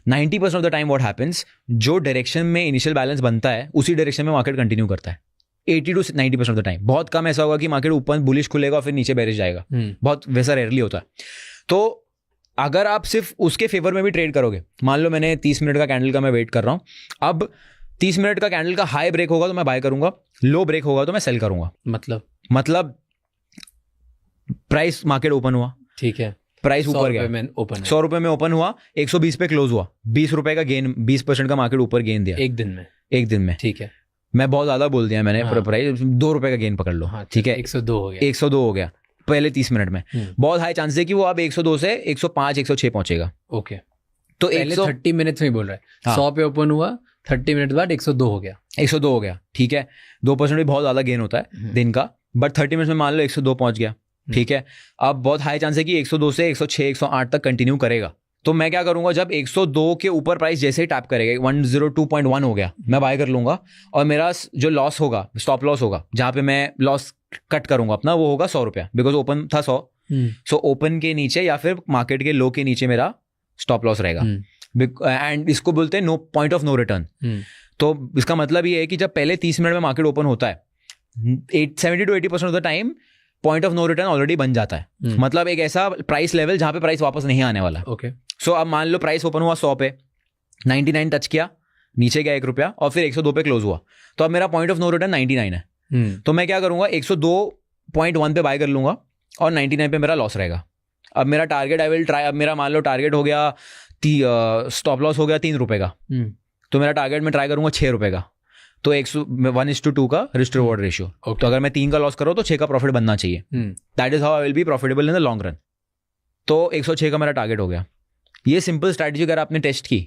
90% of the time what happens, जो डायरेक्शन में इनिशियल बैलेंस बनता है उसी डायरेक्शन में मार्केट कंटिन्यू करता है. 80 to 90% ऑफ द टाइम. बहुत कम ऐसा होगा कि मार्केट ऊपर बुलिश खुलेगा और फिर नीचे बेरिश जाएगा, बहुत वैसा रेयरली होता है. तो अगर आप सिर्फ उसके फेवर में भी ट्रेड करोगे, मान लो मैंने 30 मिनट का कैंडल का मैं वेट कर रहा हूँ, अब 30 मिनट का कैंडल का हाई ब्रेक होगा तो मैं बाय करूंगा, लो ब्रेक होगा तो मैं सेल करूंगा. मतलब प्राइस मार्केट ओपन हुआ, ठीक है, प्राइस ऊपर गया, 100 रुपए में ओपन हुआ, 120 पे क्लोज हुआ, 20 रुपए का गेन, 20% का मार्केट ऊपर गेन दिया एक दिन में. ठीक है, मैं बहुत ज्यादा बोल दिया मैंने. प्राइस 2 रुपए का गेन पकड़ लो, ठीक है, 102 हो गया पहले 30 मिनट में. बहुत हाई चांस है कि वो अब 102 से 105 106 पहुंचेगा. ओके, तो 30 मिनट्स में बोल रहा है, 100 पे ओपन हुआ, 30 मिनट बाद 102 हो गया. ठीक है, 2% भी बहुत ज़्यादा गेन होता है दिन का, बट 30 मिनट में मान लो 102 पहुंच गया. ठीक है, अब बहुत हाई चांस है कि 102 से 106 108 तक कंटिन्यू करेगा. तो मैं क्या करूंगा, जब 102 के ऊपर प्राइस जैसे ही टैप करेगा, 102.1 हो गया, मैं बाय कर लूंगा. और मेरा जो लॉस होगा, स्टॉप लॉस होगा, जहाँ पे मैं लॉस कट करूंगा अपना, वो होगा 100 रुपया, बिकॉज ओपन था 100. सो ओपन के नीचे या फिर मार्केट के लो के नीचे मेरा स्टॉप लॉस रहेगा. एंड इसको बोलते हैं no point of no return. तो इसका मतलब ये है कि जब पहले 30 मिनट में मार्केट ओपन होता है, 70 to 80% of the time point of no return already बन जाता है. मतलब एक ऐसा प्राइस लेवल जहां पे प्राइस वापस नहीं आने वाला. ओके, सो अब मान लो प्राइस ओपन हुआ 100 पे, 99 टच किया, नीचे गया 1 रुपया और फिर 102 पे क्लोज हुआ, तो अब मेरा पॉइंट ऑफ नो रिटर्न 99 है. तो मैं क्या करूंगा, 102.1 पे बाय कर लूंगा और 99 पे मेरा लॉस रहेगा. अब मेरा टारगेट आई विल ट्राई, अब मेरा मान लो टारगेट हो गया, स्टॉप लॉस हो गया 3 रुपए का, तो मेरा टारगेट में ट्राई करूंगा 6 रुपए का. तो 1:2 का रिस्क रिवॉर्ड रेशियो. तो अगर मैं 3 का लॉस करूँ तो 6 का प्रॉफिट बनना चाहिए. That is how I will be profitable in the long run. तो 106 का मेरा टारगेट हो गया. ये सिंपल स्ट्रैटेजी अगर आपने टेस्ट की,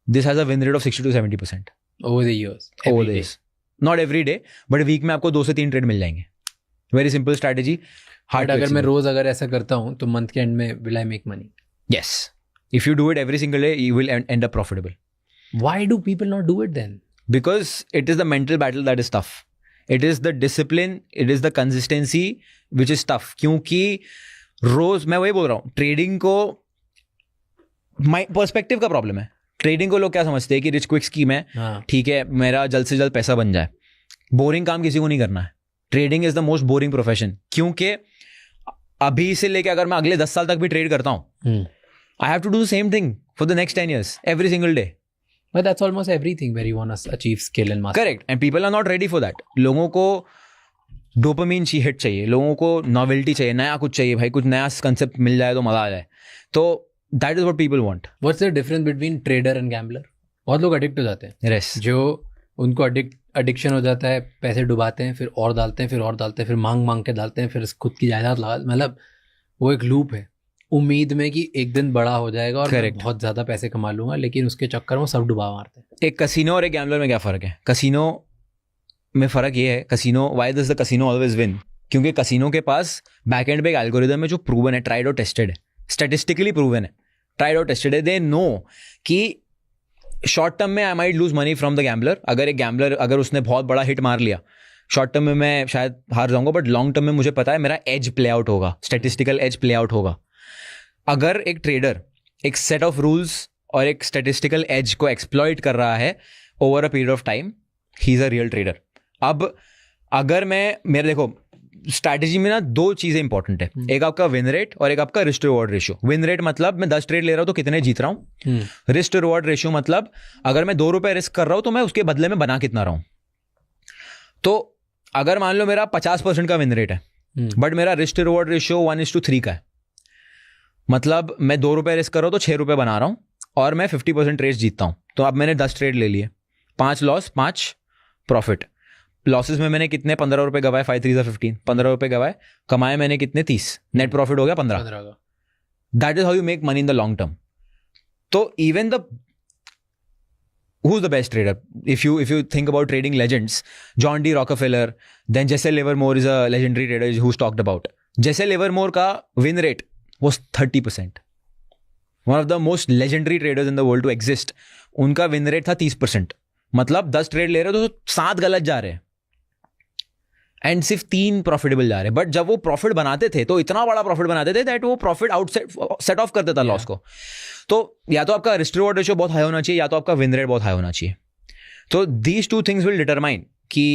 this has a win rate of 60 to 70% over the years. Over this, not every day, but week में आपको 2 से 3 ट्रेड मिल जाएंगे. Very simple strategy. हार्ड, अगर मैं रोज अगर ऐसा करता हूँ तो मंथ के एंड में will I make money? Yes, if you do it every single day, you will end up profitable. Why do people not do it then? Because it is the mental battle that is tough. It is the discipline, it is the consistency which is tough. क्योंकि रोज मैं वही बोल रहा हूँ, trading को perspective का problem है. Trading को लोग क्या समझते हैं कि रिच क्विक स्कीम है, ठीक है, मेरा जल्द से जल्द पैसा बन जाए. बोरिंग काम किसी को नहीं करना है. Trading is the most boring profession, क्योंकि अभी से लेके अगर मैं अगले 10 साल तक भी ट्रेड करता हूँ, I have to do the same thing for the next 10 years, every single day. But that's almost everything where you want to achieve skill and mastery. Correct. And people are not ready for that. लोगों को dopamine hit चाहिए, लोगों को novelty चाहिए, नया कुछ चाहिए भाई, कुछ नया कंसेप्ट मिल जाए तो मजा आ जाए. तो that is what people want. What's the difference between trader and gambler? बहुत लोग एडिक्ट हो जाते हैं. Yes. जो उनको एडिक्शन हो जाता है, पैसे डुबाते हैं, फिर और डालते हैं, फिर और डालते हैं, फिर मांग के डालते हैं, फिर खुद की जायदाद लगा, मतलब वो एक लूप है, उम्मीद में कि एक दिन बड़ा हो जाएगा और मैं बहुत ज्यादा पैसे कमा लूंगा, लेकिन उसके चक्कर में सब डुबा मारते हैं. एक कसिनो और एक गैम्बलर में क्या फर्क है? कसिनो में फर्क ये है, casino, why does the casino always win? क्योंकि कसिनो के पास बैक एंड पे एक एल्गोरिदम है जो प्रूवन है, ट्राइड और टेस्टेड है, स्टैटिस्टिकली प्रूवन है, ट्राइड और टेस्टेड है. दे नो कि शॉर्ट टर्म में I might lose money from the gambler. अगर एक गैम्बलर, अगर उसने बहुत बड़ा हिट मार लिया, शॉर्ट टर्म में मैं शायद हार जाऊंगा, बट लॉन्ग टर्म में मुझे पता है मेरा एज प्ले आउट होगा, स्टैटिस्टिकल एज प्ले आउट होगा. अगर एक ट्रेडर एक सेट ऑफ रूल्स और एक स्टैटिस्टिकल एज को एक्सप्लॉइट कर रहा है over a period of time, he is a real trader. अब अगर मेरे देखो स्ट्रैटेजी में ना 2 चीजें इंपॉर्टेंट है, एक आपका विन रेट और एक आपका risk reward ratio. Win rate मतलब मैं 10 ट्रेड ले रहा हूं तो कितने जीत रहा हूं. रिस्क रिवॉर्ड रेशियो मतलब अगर मैं 2 रुपए रिस्क कर रहा हूं तो मैं उसके बदले में बना कितना रहा हूं. तो अगर मान लो मेरा 50% का विन रेट है, बट मेरा रिस्क रिवॉर्ड रेशियो 1:3 का है, मतलब मैं 2 रुपए रिस्क कर रहा हूं तो 6 रुपए बना रहा हूं और मैं 50% रेस जीतता हूं. तो अब मैंने 10 ट्रेड ले लिए, 5 लॉस 5 प्रॉफिट. लॉसेस में मैंने कितने 15 रुपए गवाए, 5 3 15, 15 रुपए गवाए, कमाए मैंने कितने 30, नेट प्रॉफिट हो गया 15 का. That is how you make money in the long term. तो even the who's the best trader? If you think about trading legends, John D. Rockefeller, then Jesse Livermore is a legendary trader who's talked about. Jesse Livermore का win rate was 30%. One of the most legendary traders in the world to exist. उनका win rate था 30%. मतलब 10 trade ले रहे हो तो 7 गलत जा रहे हैं एंड सिर्फ 3 प्रॉफिटेबल जा रहे हैं. बट जब वो प्रॉफिट बनाते थे तो इतना बड़ा प्रॉफिट बनाते थे दैट वो प्रॉफिट सेट ऑफ कर देता लॉस को. तो या तो आपका रिस्क रिवॉर्ड रेशियो बहुत हाई होना चाहिए, या तो आपका विन रेट बहुत हाई होना चाहिए. तो दीज 2 थिंग्स विल डिटरमाइन कि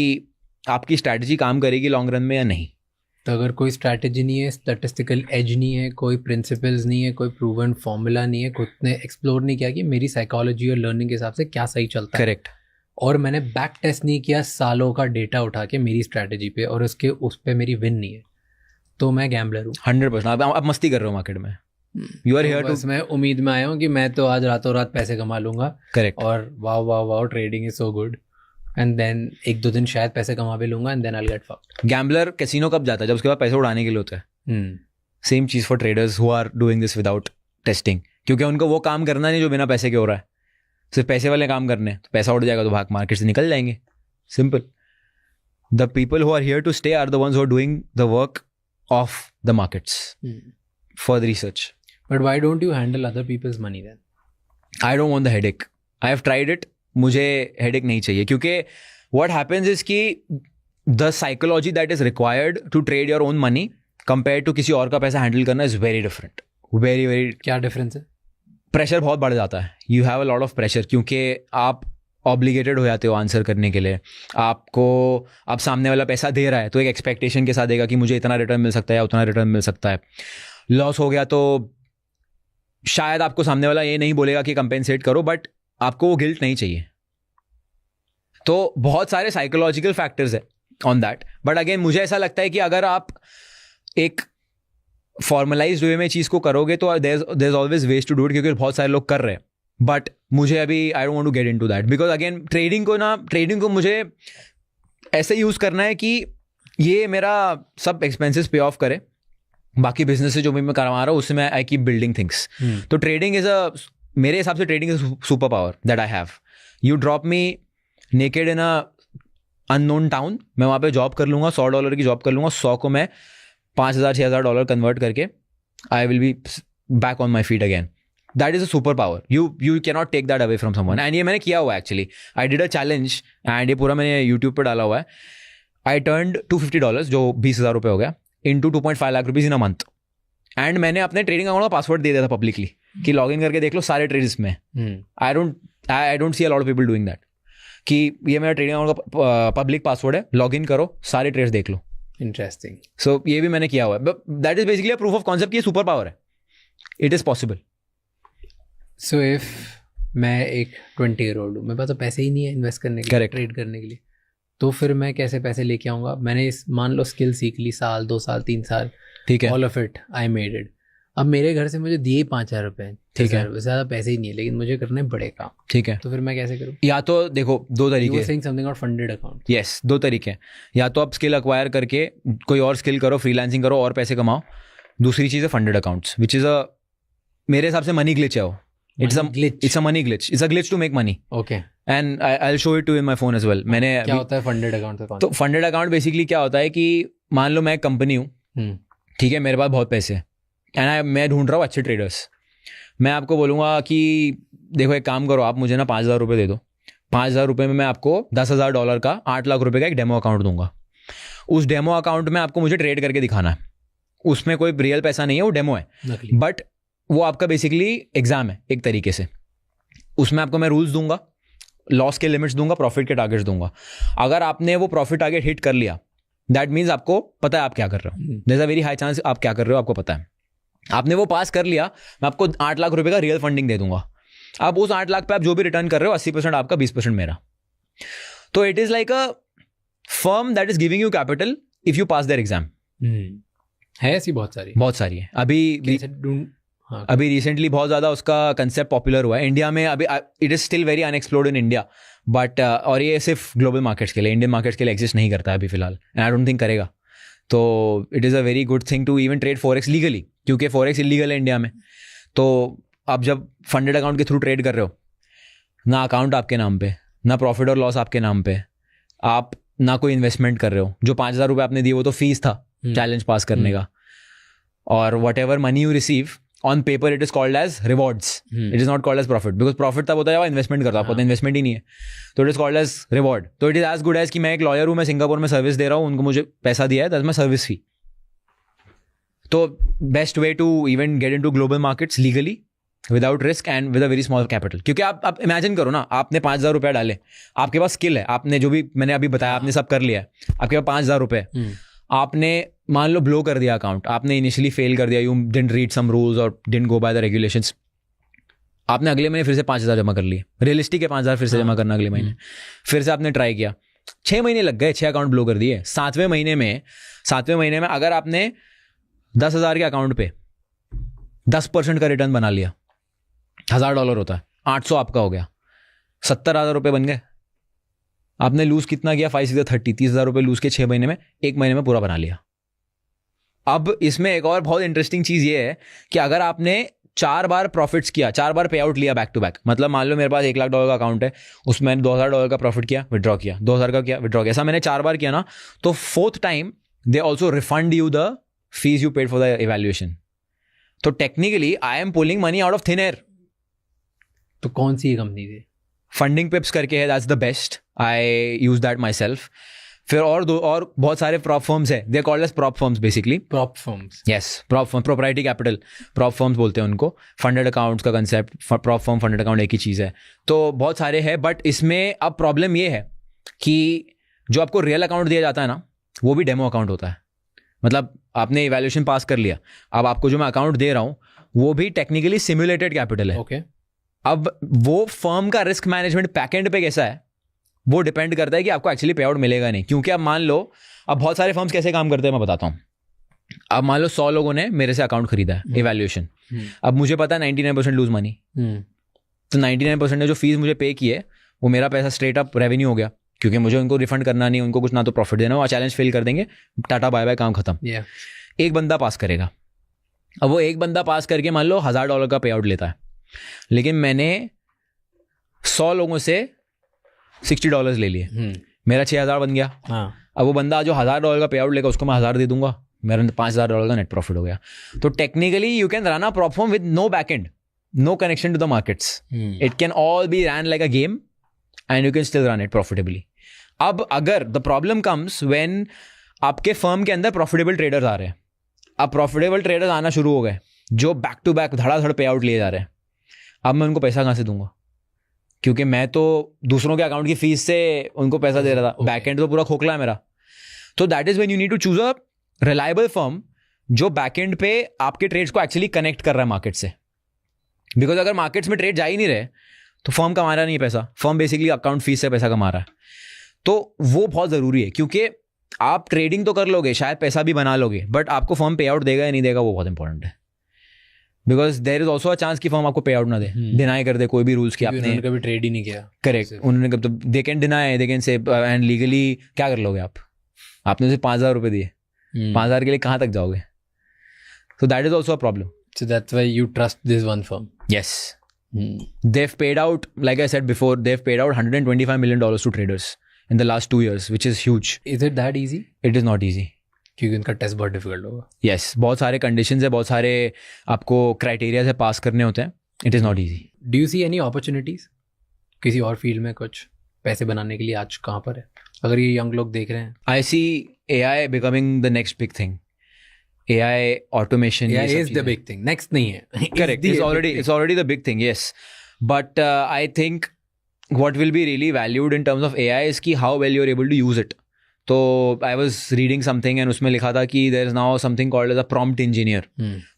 आपकी स्ट्रैटेजी काम करेगी लॉन्ग रन में या नहीं. तो अगर कोई स्ट्रैटेजी नहीं है, स्टैटिस्टिकल एज नहीं है, कोई प्रिंसिपल्स नहीं है, कोई प्रूवन फॉर्मूला नहीं है, खुद ने एक्सप्लोर नहीं किया कि मेरी साइकोलॉजी और लर्निंग के हिसाब से क्या सही चलता है, करेक्ट, और मैंने बैक टेस्ट नहीं किया सालों का डेटा उठा के मेरी स्ट्रैटेजी पे, और उस पे मेरी विन नहीं है, तो मैं गैम्बलर हूँ 100%. आप मस्ती कर रहे हो मार्केट में. यू आर हियर टू, मैं उम्मीद में आया हूँ कि मैं तो आज रातों रात पैसे कमा लूंगा. करेक्ट. और wow trading is so good, and then 1-2 दिन शायद पैसे कमा भी लूंगा, and then I will get fucked. Gambler casino कब जाता है? जब उसके बाद पैसे उड़ाने के लिए होता है. सेम चीज for traders who are doing this without testing, क्योंकि उनको वो काम करना नहीं जो बिना पैसे के हो रहा है. सिर्फ पैसे वाले काम करने, तो पैसा उड़ जाएगा तो भाग मार्केट से निकल जाएंगे. Simple. The people who are here to stay are the ones who are doing the work of the markets for the research. But why don't you handle other people's money then? I don't want the headache. I have tried it. मुझे headache नहीं चाहिए, क्योंकि what happens is कि the psychology that is required to trade your own money compare to किसी और का पैसा handle करना is very different. Very very. क्या डिफरेंस है? प्रेशर बहुत बढ़ जाता है. You have a lot of pressure, क्योंकि आप ऑब्लिगेटेड हो जाते हो आंसर करने के लिए. आपको अब सामने वाला पैसा दे रहा है तो एक एक्सपेक्टेशन के साथ देगा कि मुझे इतना रिटर्न मिल सकता है या उतना रिटर्न मिल सकता है. लॉस हो गया तो शायद आपको सामने वाला ये नहीं बोलेगा कि कंपेंसेट करो, बट आपको वो गिल्ट नहीं चाहिए. तो बहुत सारे साइकोलॉजिकल फैक्टर्स है ऑन दैट. बट अगेन मुझे ऐसा लगता है कि अगर आप एक फॉर्मलाइज्ड वे में चीज़ को करोगे तो there is always ways to do it, क्योंकि बहुत सारे लोग कर रहे हैं. बट मुझे अभी I don't want to get into that, because again trading को मुझे ऐसे यूज़ करना है कि ये मेरा सब एक्सपेंसेस पे ऑफ करे. बाकी बिजनेस से जो भी मैं करवा रहा हूँ उससे मैं आई कीप बिल्डिंग थिंग्स. तो ट्रेडिंग इज मेरे हिसाब से trading is super power that I have. You drop me naked in a unknown town, मैं वहाँ पे जॉब कर लूँगा, $100 की जॉब कर लूँगा, 100 को मैं $5,000-6,000 कन्वर्ट करके I will be back on my feet again. That is a super power. You cannot take that away from someone. And ये मैंने किया हुआ है actually. I did a challenge and ये पूरा मैंने यूट्यूब पर डाला हुआ है. आई टर्न्ड $250 जो 20,000 रुपये हो गया into 2.5 lakh rupees in a month. And मैंने अपने ट्रेडिंग अकाउंट का पासवर्ड दे दिया था पब्लिकली कि लॉग इन करके देख लो सारे ट्रेड्स में. आई don't C a lot of people doing that, कि ये मेरा ट्रेडिंग अकाउंट का पब्लिक पासवर्ड है, लॉग इन करो, सारे ट्रेड्स देख लो. इंटरेस्टिंग. सो ये भी मैंने किया हुआ है. That is basically a proof of concept कि ये सुपर पावर है. It is possible. So if मैं एक 20-year-old हूँ, मेरे पास तो पैसे ही नहीं है इन्वेस्ट करने के लिए, Correct. ट्रेड करने के लिए, तो फिर मैं कैसे पैसे लेके आऊँगा? मैंने इस मान लो स्किल सीख ली, साल 2 साल 3 साल, ठीक है. All of it I made it. अब मेरे घर से मुझे दिए 5,000 रुपये, ठीक है. ज़्यादा पैसे ही नहीं है, लेकिन मुझे करने बड़े काम. ठीक है. तो फिर मैं कैसे करूँ? या तो देखो दो तरीके. You were saying something about funded account. Yes, दो तरीके हैं. या तो आप स्किल अक्वायर करके कोई और स्किल करो, फ्रीलांसिंग करो और पैसे कमाओ. दूसरी चीज़ है funded accounts, which is a, मेरे हिसाब से मनी ग्लिच है वो. It's a money glitch. It's a glitch to make money. Okay. And I will show it to in my phone as well. मैंने क्या होता है फंडेड अकाउंट? तो फंडेड अकाउंट बेसिकली क्या होता है कि मान लो मैं एक कंपनी हूँ, ठीक है, मेरे पास बहुत पैसे हैं एंड मैं ढूंढ रहा हूँ अच्छे ट्रेडर्स. मैं आपको बोलूँगा कि देखो एक काम करो, आप मुझे ना 5,000 रुपये दे दो. 5,000 रुपये में मैं आपको $10,000 का 8 लाख रुपये का एक डेमो अकाउंट दूंगा. उस डेमो अकाउंट में आपको मुझे ट्रेड करके दिखाना है. उसमें कोई रियल पैसा नहीं है, वो डेमो है. बट वो आपका बेसिकली एग्जाम है एक तरीके से. उसमें आपको मैं रूल्स दूंगा, लॉस के लिमिट्स दूंगा, प्रॉफिट के टारगेट्स दूंगा. अगर आपने वो प्रॉफिट टारगेट हिट कर लिया, दैट मीन्स आपको पता है आप क्या कर रहे हो. There is a very high chance आप क्या कर रहे हो आपको पता है. आपने वो पास कर लिया, मैं आपको 8 लाख रुपए का रियल फंडिंग दे दूंगा. अब उस 8 लाख पे आप जो भी रिटर्न कर रहे हो 80% आपका, 20% मेरा. तो it is like a firm that is giving you capital if you pass their exam. है ऐसी बहुत सारी है. अभी रिसेंटली बहुत ज़्यादा उसका कंसेप्ट पॉपुलर हुआ है इंडिया में. अभी it is still very unexplored in India, but और ये सिर्फ ग्लोबल मार्केट्स के लिए, इंडियन मार्केट्स के लिए एग्जिस्ट नहीं करता है अभी फिलहाल, एंड आई डोंट थिंक करेगा. तो it is a very good thing to even trade forex legally, क्योंकि फॉरेक्स इलीगल है इंडिया में. तो आप जब फंडेड अकाउंट के थ्रू ट्रेड कर रहे हो, ना अकाउंट आपके नाम पे, ना प्रॉफिट और लॉस आपके नाम पे, आप ना कोई इन्वेस्टमेंट कर रहे हो. जो 5,000 रुपये आपने दिए वो तो फीस था चैलेंज पास करने का. और whatever money you receive on paper it is called as rewards. It is not called as profit, because profit तब होता है इन्वेस्टमेंट करता है, आपको तो इन्वेस्टमेंट ही नहीं है. तो it is called as reward. तो it is as good as कि मैं एक लॉयर हूँ, मैं सिंगापुर में सर्विस दे रहा हूँ, उनको मुझे पैसा दिया है, दैट्स माय सर्विस फी. तो best way to even get into global markets legally without risk and with a very small capital. क्योंकि आप इमेजिन करो ना, आपने 5,000 रुपये डाले, आपके पास स्किल है, आपने जो भी मैंने अभी बताया आपने सब कर लिया है, आपके पास 5,000 रुपये, आपने मान लो ब्लो कर दिया अकाउंट, आपने इनिशियली फेल कर दिया, you didn't read some rules और didn't go by the regulations. आपने अगले महीने फिर से 5,000 जमा कर लिए. रियलिस्टिक है 5,000 फिर से जमा करना अगले महीने. फिर से आपने ट्राई किया, 6 महीने लग गए, 6 अकाउंट ब्लो कर दिए. 7वें महीने में अगर आपने 10,000 के अकाउंट पे 10% का रिटर्न बना लिया, $1,000 होता है, 800 आपका हो गया, 70,000 रुपये बन गए. आपने लूज कितना किया? 5 6 30, 30,000 रुपये लूज के 6 महीने में, 1 महीने में पूरा बना लिया. अब इसमें एक और बहुत इंटरेस्टिंग चीज ये है कि अगर आपने 4 बार प्रॉफिट्स किया, 4 बार पे आउट लिया बैक टू बैक, मतलब मान लो मेरे पास $1 लाख का अकाउंट है, उसमें मैंने $2,000 का प्रॉफिट किया, विड्रॉ किया, 2,000 का किया, विड्रॉ किया, ऐसा मैंने 4 बार किया ना, तो 4th time they also refund you the fees you paid for the evaluation. तो technically I am pulling money out of thin air. तो कौन सी कंपनी थी? फंडिंग पिप्स करके है, that's the best, I use that myself. फिर और बहुत सारे प्रॉप फर्म्स है, they called as prop firms basically. Prop firms, yes, prop firm, proprietary capital, prop firms बोलते हैं उनको. फंडेड अकाउंट्स का concept, prop firm funded account एक ही चीज़ है. तो बहुत सारे हैं, बट इसमें अब प्रॉब्लम ये है कि जो आपको रियल अकाउंट दिया जाता है ना, वो भी डेमो अकाउंट होता है. मतलब आपने इवैल्यूएशन पास कर लिया, अब आपको जो मैं अकाउंट दे रहा हूँ वो भी टेक्निकली सिमुलेटेड कैपिटल है. ओके. अब वो फर्म का रिस्क मैनेजमेंट बैकएंड पे कैसा है, वो डिपेंड करता है कि आपको एक्चुअली पे आउट मिलेगा नहीं. क्योंकि अब मान लो, अब बहुत सारे फर्म्स कैसे काम करते हैं मैं बताता हूँ. अब मान लो 100 लोगों ने मेरे से अकाउंट खरीदा है, इवैल्यूएशन. अब मुझे पता है 99% लूज मनी, तो 99% ने जो फीस मुझे पे की है वो मेरा पैसा स्ट्रेट अप रेवेन्यू हो गया, क्योंकि मुझे उनको रिफंड करना नहीं, उनको कुछ ना तो प्रॉफिट देना, वो चैलेंज फेल कर देंगे, टाटा बाय बाय, काम खत्म. एक बंदा पास करेगा. अब वो एक बंदा पास करके मान लो $1,000 का पे आउट लेता है, लेकिन मैंने 100 लोगों से $60 ले लिए, मेरा 6,000 बन गया. अब वो बंदा जो $1,000 का पे आउट लेगा, उसको मैं 1,000 दे दूंगा, मेरा $5,000 का नेट प्रॉफिट हो गया. तो technically you can run a prop firm with no back end, no connection to the markets. It can all be run like a game and you can still run it profitably. अब अगर the problem comes when आपके firm के अंदर profitable traders आ रहे हैं. अब profitable traders आना शुरू हो गए जो बैक टू बैक धड़ाधड़ पे आउट लिए जा रहे हैं. अब मैं उनको पैसा कहाँ से दूंगा, क्योंकि मैं तो दूसरों के अकाउंट की फीस से उनको पैसा दे रहा था, बैक एंड तो पूरा खोखला है मेरा. तो that is when you need to choose a reliable firm जो बैकएंड पे आपके ट्रेड्स को एक्चुअली कनेक्ट कर रहा है मार्केट से. बिकॉज अगर मार्केट्स में ट्रेड जा ही नहीं रहे तो फर्म कमा रहा नहीं है पैसा, फर्म बेसिकली अकाउंट फीस से पैसा कमा रहा है. तो वो बहुत ज़रूरी है, क्योंकि आप ट्रेडिंग तो कर लोगे, शायद पैसा भी बना लोगे, बट आपको फर्म पे आउट देगा या नहीं देगा वो बहुत इंपॉर्टेंट है. Because there is also a chance कि फर्म आपको पे आउट ना दे, डिनाई कर दे कोई भी रूल्स की आपने कभी ट्रेड ही नहीं किया. करेक्ट, उन्होंने कब तो they can deny, they can say, and legally क्या कर लोगे आप? आपने उसे 5,000 रुपये दिए, 5,000 के लिए कहाँ तक जाओगे? सो that is also a problem. So that's why you trust this one firm. Yes. They've paid out, like I said before, they've paid out $125 million to traders in the last 2 years, which is huge. Is it that easy? It is not easy. क्योंकि उनका test बहुत difficult होगा. Yes, बहुत सारे conditions है, बहुत सारे आपको क्राइटेरिया से पास करने होते हैं. It is not easy. Do you see any opportunities? किसी और फील्ड में कुछ पैसे बनाने के लिए आज कहाँ पर है, अगर ये यंग लोग देख रहे हैं? I see AI becoming the next big thing. AI automation. AI is the big thing. Next नहीं है. Correct. It's already the big thing. Yes, but I think what will be really valued in terms of AI is कि how well you're able to use it. तो I was reading something and उसमें लिखा था कि there is now something called as a prompt engineer.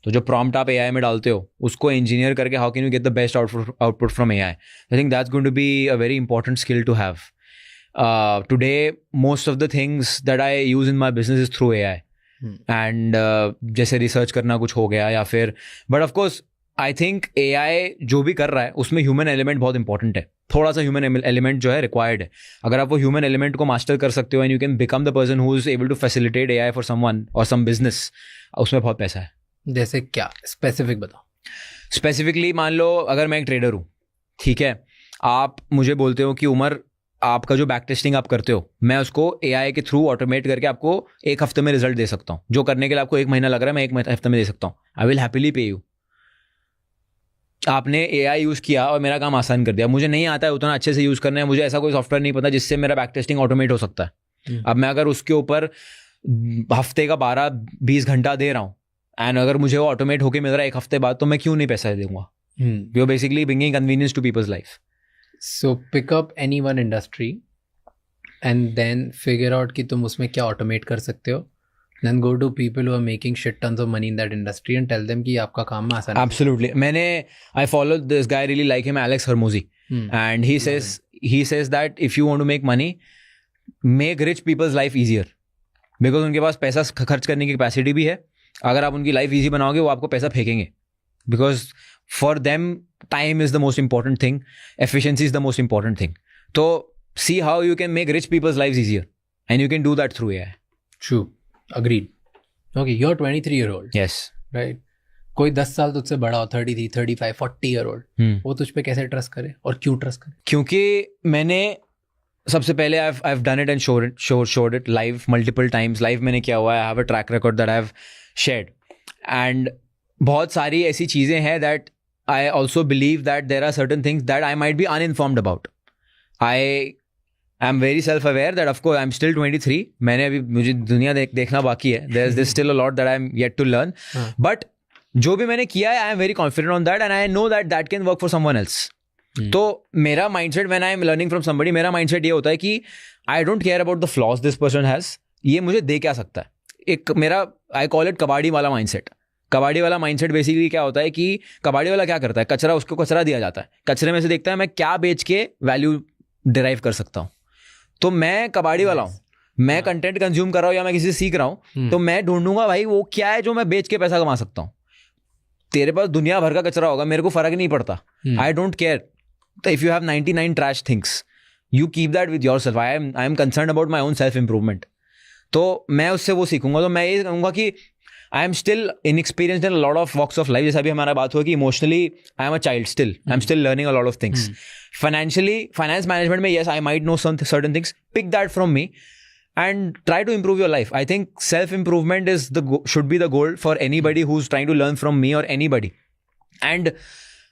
तो जो prompt आप AI में डालते हो उसको engineer करके how can you get the best output from AI? I think that's going to be a very important skill to have. Today most of the things that I use in my business is through AI. And जैसे research करना कुछ हो गया या फिर, but of course I think AI जो भी कर रहा है उसमें ह्यूमन एलिमेंट बहुत इंपॉर्टेंट है. थोड़ा सा ह्यूमन एलिमेंट जो है रिक्वायर्ड है. अगर आप वो ह्यूमन एलिमेंट को मास्टर कर सकते हो and you can become the person who is able to facilitate AI for someone और सम बिजनेस, उसमें बहुत पैसा है. जैसे क्या स्पेसिफिक बताओ. स्पेसिफिकली मान लो अगर मैं एक ट्रेडर हूँ, ठीक है, आप मुझे बोलते हो कि उमर आपका जो बैक टेस्टिंग आप करते हो मैं उसको AI के थ्रू ऑटोमेट करके आपको 1 हफ्ते में रिजल्ट दे सकता हूँ. जो करने के लिए आपको 1 महीना लग रहा है मैं 1 हफ्ते में दे सकता हूँ. आई विल हैप्पीली पे यू. आपने AI यूज़ किया और मेरा काम आसान कर दिया. मुझे नहीं आता है उतना अच्छे से यूज़ करना है, मुझे ऐसा कोई सॉफ्टवेयर नहीं पता जिससे मेरा बैक टेस्टिंग ऑटोमेट हो सकता है. अब मैं अगर उसके ऊपर हफ्ते का 12-20 घंटा दे रहा हूँ एंड अगर मुझे वो ऑटोमेट होकर मिल रहा है 1 हफ्ते बाद, तो मैं क्यों नहीं पैसा दूंगा? You are basically bringing convenience to people's life. So pick up any one industry and then figure out कि तुम उसमें क्या automate कर सकते हो. Then go to people who are making shit tons of money in that industry and tell them कि आपका काम में आसान है. Absolutely. I followed this guy, really like him, Alex Hormozi. And he says that if you want to make money, make rich people's life easier. Because उनके पास पैसा खर्च करने की कैपेसिटी भी है. अगर आप उनकी लाइफ ईजी बनाओगे वो आपको पैसा फेंकेंगे. Because for them time is the most important thing, efficiency is the most important thing. So see how you can make rich people's lives easier and you can do that through AI. True, agreed. Okay, you're 23-year-old. Yes. Right. कोई 10 साल तुझसे बड़ा हो, 33, 35, 40-year-old, वो तुझ पे कैसे trust करे और क्यों ट्रस्ट करे? क्योंकि मैंने सबसे पहले I've done it and showed it live multiple times. Live मैंने किया हुआ है. I have a track record that I've shared. And बहुत सारी ऐसी चीज़ें हैं that I also believe that there are certain things that I might be uninformed about. I am very self-aware that of course I'm still 23. मैंने अभी मुझे दुनिया देखना बाकी है. There's still a lot that I'm yet to learn. But जो भी मैंने किया है I am very confident on that and I know that can work for someone else. तो मेरा mindset when I am learning from somebody, मेरा mindset ये होता है कि I don't care about the flaws this person has. ये मुझे दे क्या सकता है. एक मेरा I call it कबाड़ी वाला mindset. कबाड़ी वाला माइंडसेट बेसिकली क्या होता है कि कबाड़ी वाला क्या करता है, कचरा उसको कचरा दिया जाता है, कचरे में से देखता है मैं क्या बेच के वैल्यू डिराइव कर सकता हूँ. तो मैं कबाड़ी वाला हूँ, मैं कंटेंट कंज्यूम कर रहा हूँ या मैं किसी से सीख रहा हूँ तो मैं ढूंढूंगा भाई वो क्या है जो मैं बेच के पैसा कमा सकता हूँ. तेरे पास दुनिया भर का कचरा होगा, मेरे को फर्क नहीं पड़ता. I don't care. तो if you have 99 trash things you keep that with yourself. I am concerned about my own self improvement. तो मैं उससे वो सीखूंगा. तो मैं ये कहूँगा कि I am still inexperienced in a lot of walks of life. जैसा अभी हमारा बात हुआ कि emotionally I am a child still. I'm still learning a lot of things. Financially, finance management में yes, I might know some certain things. Pick that from me and try to improve your life. I think self-improvement is should be the goal for anybody who's trying to learn from me or anybody. And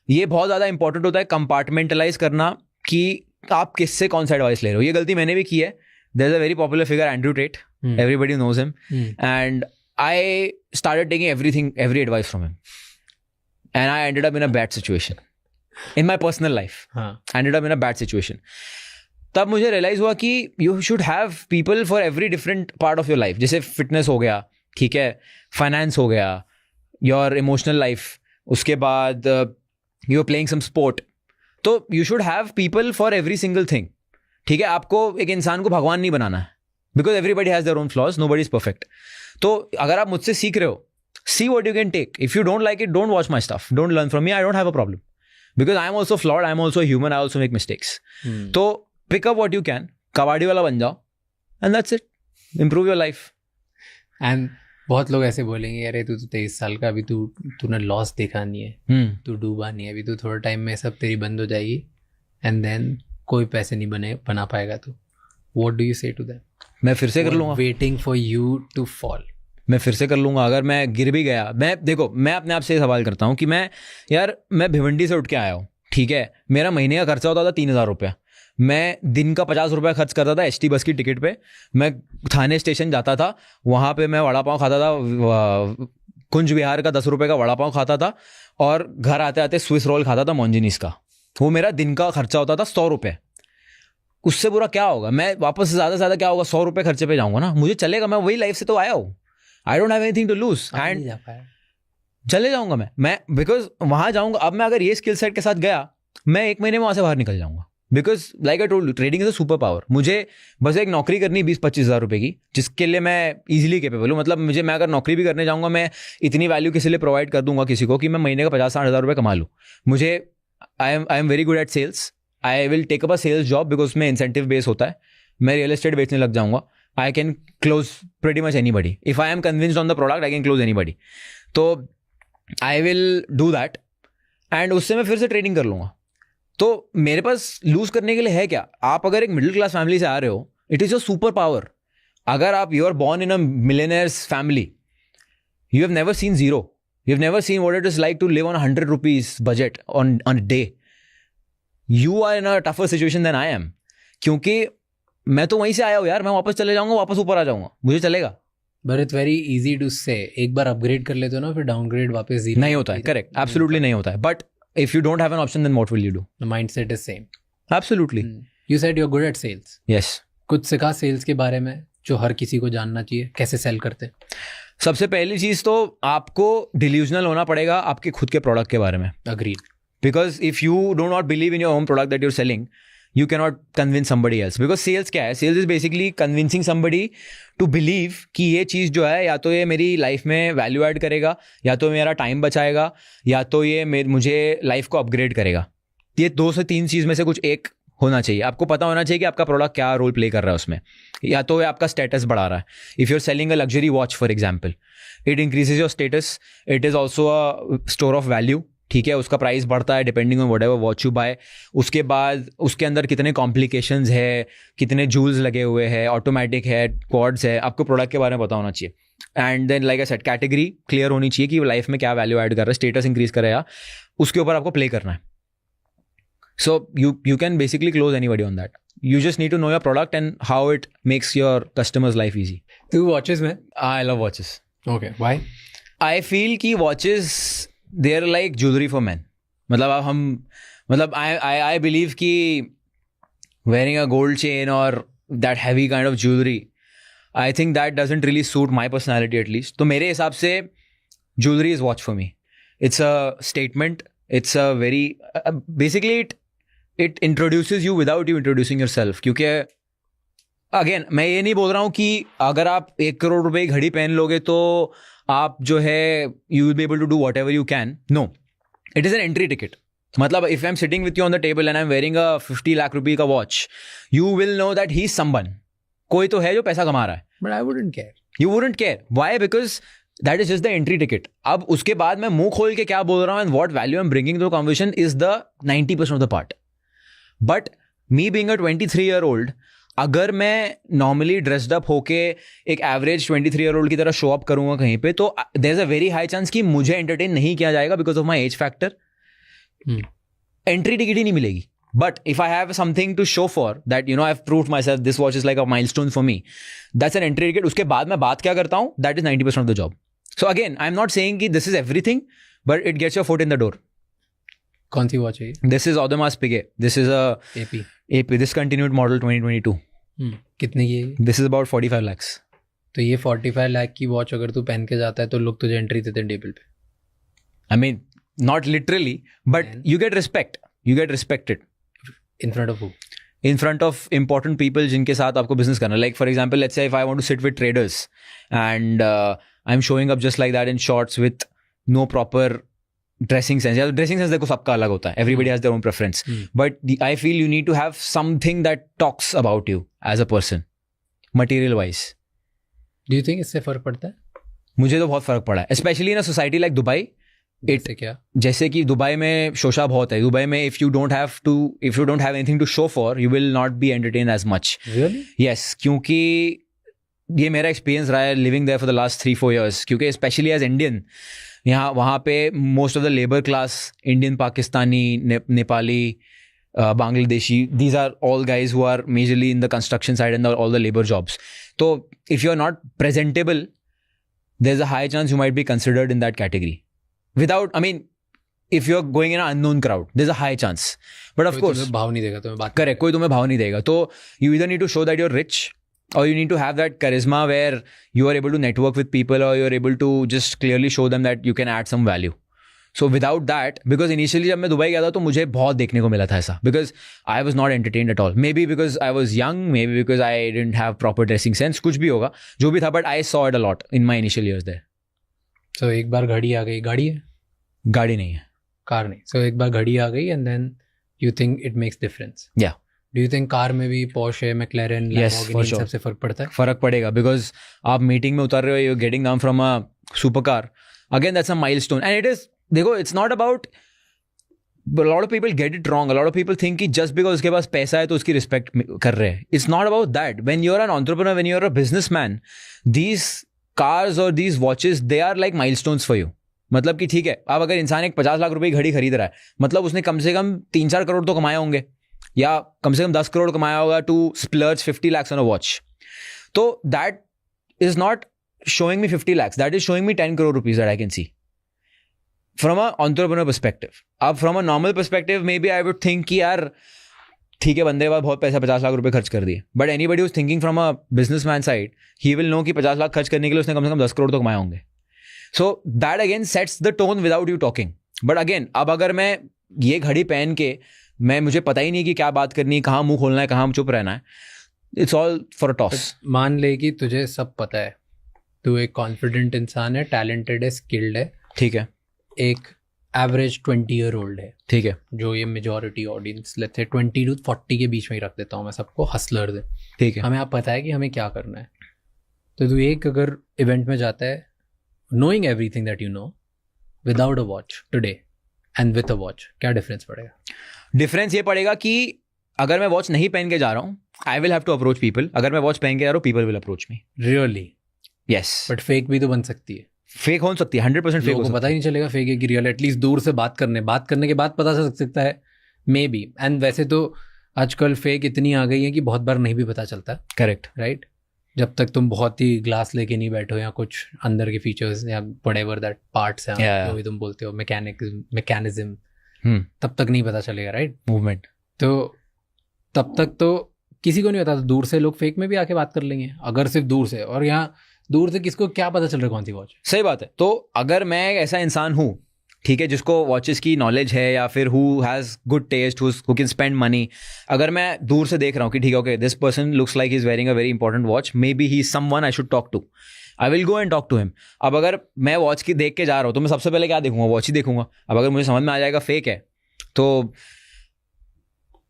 ये बहुत ज़्यादा important होता है compartmentalize करना कि आप किससे कौन सा advice ले रहे हो. ये गलती मैंने भी की है. There's a very popular figure, Andrew Tate. Everybody knows him. And I started taking every advice from him. And I ended up in a bad situation. In my personal life. I ended up in a bad situation. तब मुझे realise हुआ कि you should have people for every different part of your life. जैसे fitness हो गया, ठीक है, finance हो गया, योर इमोशनल लाइफ, उसके बाद you are playing some sport. तो you should have people for every single thing. ठीक है, आपको एक इंसान को भगवान नहीं बनाना है, because everybody has their own flaws, nobody is perfect. तो अगर आप मुझसे सीख रहे हो, see what you can take. If you don't like it, don't watch my stuff. Don't learn from me. I don't have a problem. Because I am also flawed. I am also a human. I also make mistakes. So pick up what you can. कबाड़ी वाला बन जाओ. And that's it. Improve your life. And बहुत लोग ऐसे बोलेंगे, अरे तू तो 23 साल का, अभी तूने लॉस देखा नहीं है, तू डूबा नहीं है, अभी तू थोड़ा टाइम में सब तेरी बंद हो जाएगी and then कोई पैसे नहीं बना पाएगा तू. What do you say to that? मैं फिर से कर लूँगा. Waiting for you to fall. मैं फिर से कर लूँगा. अगर मैं गिर भी गया, देखो मैं अपने आप से सवाल करता हूँ कि मैं भिवंडी से उठ के आया हूँ, ठीक है, मेरा महीने का खर्चा होता था 3,000 रुपया. मैं दिन का 50 रुपया खर्च करता था HT बस की टिकट पे. मैं थाने स्टेशन जाता था, वहाँ पे मैं वड़ा पाव खाता था, कुंज विहार का 10 रुपये का वड़ा पाव खाता था, और घर आते आते स्विस रोल खाता था मोंजिनीस का. वो मेरा दिन का खर्चा होता था 100 रुपये. उससे बुरा क्या होगा? मैं वापस से ज़्यादा क्या होगा, 100 रुपये खर्चे पे जाऊँगा ना, मुझे चलेगा, मैं वही लाइफ से तो आया हूँ. I don't have anything to lose. And चले जाऊंगा मैं बिकॉज वहां जाऊंगा. अब मैं अगर ये स्किल सेट के साथ गया, मैं 1 महीने में वहां से बाहर निकल जाऊंगा. Because like I told you, trading is a super power. मुझे बस एक नौकरी करनी 20-25 हज़ार रुपए की, जिसके लिए मैं इजीली कैपेबल हूँ. मतलब मैं अगर नौकरी भी करने जाऊंगा, मैं इतनी वैल्यू किसी लिए प्रोवाइड कर दूंगा किसी को कि मैं महीने का 50-60 हज़ार रुपये कमा लूँ. मुझे I am very good at sales. I will take up a sales job because उसमें इंसेंटिव बेस होता है. मैं रियल एस्टेट बेचने लग जाऊंगा. I can close pretty much anybody. If I am convinced on the product, I can close anybody. तो I will do that. And उससे मैं फिर से ट्रेडिंग कर लूँगा. तो मेरे पास लूज करने के लिए है क्या? आप अगर एक मिडिल क्लास फैमिली से आ रहे हो, it is your super power. अगर आप you are born in a millionaires family, you have never seen zero. You have never seen what it is like to live on 100 rupees budget on a day. You are in a tougher situation then I am. क्योंकि मैं तो वहीं से आया हूँ यार. मैं वापस चले जाऊंगा, वापस ऊपर आ जाऊंगा, मुझे चलेगा. But it's very easy to say. एक बार अपग्रेड कर लेते हो ना, फिर डाउनग्रेड वापस जीरो नहीं होता है. करेक्ट, एब्सोल्युटली नहीं होता है. But if you don't have an option, then what will you do? The mindset is same. Absolutely. You said you are good at sales. Yes. कुछ सिखा सेल्स के बारे में जो हर किसी को जानना चाहिए, कैसे सेल करते. सबसे पहली चीज तो आपको डिल्यूजनल होना पड़ेगा आपके खुद के प्रोडक्ट के बारे में. Agreed. Because if you do not believe in your own product that you are selling, you cannot convince somebody else. Because sales क्या है? Sales is basically convincing somebody to believe कि ये चीज़ जो है, या तो ये मेरी लाइफ में वैल्यू ऐड करेगा, या तो मेरा टाइम बचाएगा, या तो ये मुझे लाइफ को अपग्रेड करेगा. ये 2 से 3 चीज़ में से कुछ एक होना चाहिए. आपको पता होना चाहिए कि आपका प्रोडक्ट क्या रोल प्ले कर रहा है उसमें. या तो ये आपका स्टेटस बढ़ा रहा है. If you are selling a luxury watch for example, it increases your status. It is also a store of value. ठीक है, उसका प्राइस बढ़ता है depending on whatever watch you buy. उसके बाद उसके अंदर कितने कॉम्प्लिकेशंस है, कितने जूल्स लगे हुए हैं, ऑटोमेटिक है, क्वाड्स है, आपको प्रोडक्ट के बारे में पता होना चाहिए. And then like I said, category clear होनी चाहिए कि लाइफ में क्या वैल्यू ऐड कर रहा है, स्टेटस इंक्रीज करेगा, उसके ऊपर आपको प्ले करना है. So you can basically close anybody on that. You just need to know your product and how it makes your customers' life easy. तू वॉचेस में? I love watches. Okay, why? I feel कि watches they are like jewelry for men. मतलब I believe कि wearing a gold chain or that heavy kind of jewelry, I think that doesn't really suit my personality at least. तो मेरे हिसाब से jewelry is watch for me. It's a statement. It's a very basically it introduces you without you introducing yourself. क्योंकि again मैं ये नहीं बोल रहा हूँ कि अगर आप 1 करोड़ रुपए की घड़ी पहन लोगे तो आप जो है you will be able to do whatever you can. No, it is an entry ticket. मतलब if I am sitting with you on the table and I am wearing a 50 lakh रुपए का watch, you will know that he is someone. कोई तो है जो पैसा कमा रहा है. But I wouldn't care. You wouldn't care. Why? Because that is just the entry ticket. अब उसके बाद मैं मुंह खोल के क्या बोल रहा हूँ and what value I am bringing to the conversation is the 90% of the part. But me being a 23-year-old, अगर मैं नॉर्मली ड्रेस्ड अप होके एक एवरेज 23-year-old की तरह शो अप करूंगा कहीं पे, तो there is a very high chance कि मुझे एंटरटेन नहीं किया जाएगा because of my age factor. Entry ticket ही नहीं मिलेगी. But if I have something to show for that, you know, I have proved myself, this watch is like a milestone for me, that's an entry ticket. उसके बाद मैं बात क्या करता हूँ, that is 90% of the job. So again I am not saying कि this is everything, but it gets your foot in the door. कौन सी वॉच है ये? This is Audemars Piguet. This is a AP discontinued model 2022. कितने की है ये? This is about 45 lakhs. तो ये 45 लाख की वॉच अगर तू पहन के जाता है तो लोग तुझे एंट्री देते हैं टेबल पे. I mean, not literally, but Then? you get respect. You get respected in front of who? in front of important people जिनके साथ आपको business करना. Like for example, let's say if I want to sit with traders and I'm showing up just like that in shorts with no proper dressing sense. Yeah, dressing sense देखो सबका अलग होता है. Everybody has their own preference. But I feel you need to have something that talks about you as a person, material wise. Do you think इससे फर्क पड़ता है? मुझे तो बहुत फर्क पड़ा है, specially in a society like Dubai. इससे क्या? जैसे कि दुबई में शोशा बहुत है. दुबई में if you don't have anything to show for, you will not be entertain as much. Really? Yes, क्योंकि ये मेरा एक्सपीरियंस रहा है living there for the last 3-4 years. क्योंकि स्पेशली एज इंडियन, यहाँ वहाँ पे most of the labour class, Indian, Pakistani, Nepali, Bangladeshi, these are all guys who are majorly in the construction side and all the labor jobs. So if you're not presentable, there's a high chance you might be considered in that category. If you're going in an unknown crowd, there's a high chance. But of course, भाव नहीं देगा तुम्हें बात. correct, कोई तुम्हें भाव नहीं देगा. तो you either need to show that you're rich, or you need to have that charisma where you are able to network with people, or you're able to just clearly show them that you can add some value. So without that, because initially जब मैं Dubai गया था तो मुझे बहुत देखने को मिला था ऐसा, because I was not entertained at all. Maybe because I was young, maybe because I didn't have proper dressing sense, कुछ भी होगा, जो भी था, but I saw it a lot in my initial years there. So एक बार घड़ी आ गई. गाड़ी है? गाड़ी नहीं है. कार नहीं. So एक बार घड़ी आ गई and then you think it makes difference. Yeah. Do you think car में भी Porsche, McLaren, Lamborghini इन सबसे फर्क पड़ता है? फर्क पड़ेगा, because आप मीटिंग में उतर रहे हो, you're getting down from a supercar. Again, that's a milestone, and it is. देखो, it's not about, a lot of people get it wrong. A lot of people think कि just because उसके पास पैसा है तो उसकी respect कर रहे हैं. It's not about that. When you're an entrepreneur, when you're a businessman, these cars or these watches, they are like milestones for you. मतलब कि ठीक है, अब अगर इंसान एक 50 लाख रुपए की घड़ी खरीद रहा है, मतलब उसने कम से कम 3-4 करोड़ तो कमाए होंगे, या कम से कम 10 करोड़ कमाया होगा to splurge 50 lakhs on a watch. तो that is not showing me 50 lakhs. That is showing me 10 crore rupees that I can see. From an entrepreneur perspective. अब from a normal perspective, maybe I would think कि यार ठीक है, बंदे के पास बहुत पैसा, 50 लाख रुपए खर्च कर दिए. But anybody who's thinking from a businessman side, he will know कि 50 लाख खर्च करने के लिए उसने कम से कम 10 करोड़ तो कमाए होंगे. So that again sets the tone without you talking. But again, अब अगर मैं ये घड़ी पहन के मुझे पता ही नहीं कि क्या बात करनी है, कहाँ मुंह खोलना है, कहाँ चुप रहना है, it's all for a toss. मान ले कि तुझे सब पता है, तू एक कॉन्फिडेंट इंसान है, टैलेंटेड है, स्किल्ड है, ठीक है, एक एवरेज 20-year-old है, ठीक है, जो ये majority audience, let's say 20 to 40 के बीच में ही रख देता हूँ मैं सबको, हसलर है, ठीक है. हमें आप पता है कि हमें क्या करना है. तो तू एक अगर इवेंट में जाता है, knowing everything that you know, without a watch today and with a watch, क्या डिफरेंस पड़ेगा? डिफरेंस ये पड़ेगा कि अगर मैं वॉच नहीं पहन के जा रहा हूँ, I will have to approach people. अगर मैं वॉच पहन के जा रहा हूँ, people will approach me. Really? Yes. But fake भी तो बन सकती है. फेक हो सकती है, 100% फेक हो सकती है. पता ही नहीं चलेगा फेक है कि रियल. एटलीस्ट दूर से बात करने के बाद पता चल सकता है, मे बी. एंड वैसे तो आजकल फेक इतनी आ गई है कि बहुत बार नहीं भी पता चलता. Correct, right. जब तक तुम बहुत ही ग्लास लेके नहीं बैठो, या कुछ अंदर के फीचर्स या व्हाटएवर दैट पार्ट्स हैं, जो भी तुम बोलते हो, मैकेनिज्म, तब तक नहीं पता चलेगा. राइट. मूवमेंट. तो तब तक तो किसी को नहीं पता. तो दूर से लोग फेक में भी आके बात कर लेंगे, अगर सिर्फ दूर से. और यहाँ दूर से किसको क्या पता चल रहा है कौन सी वॉच? सही बात है. तो अगर मैं ऐसा इंसान हूँ, ठीक है, जिसको वॉचेस की नॉलेज है, या फिर who has good taste, who can spend money, अगर मैं दूर से देख रहा हूँ कि ठीक है, okay, this person looks like he is wearing a very important watch, maybe he is someone I should talk to, I will go and talk to him. अब अगर मैं वॉच की देख के जा रहा हूँ, तो मैं सबसे पहले क्या देखूंगा? वॉच ही देखूंगा. अब अगर मुझे समझ में आ जाएगा फेक है, तो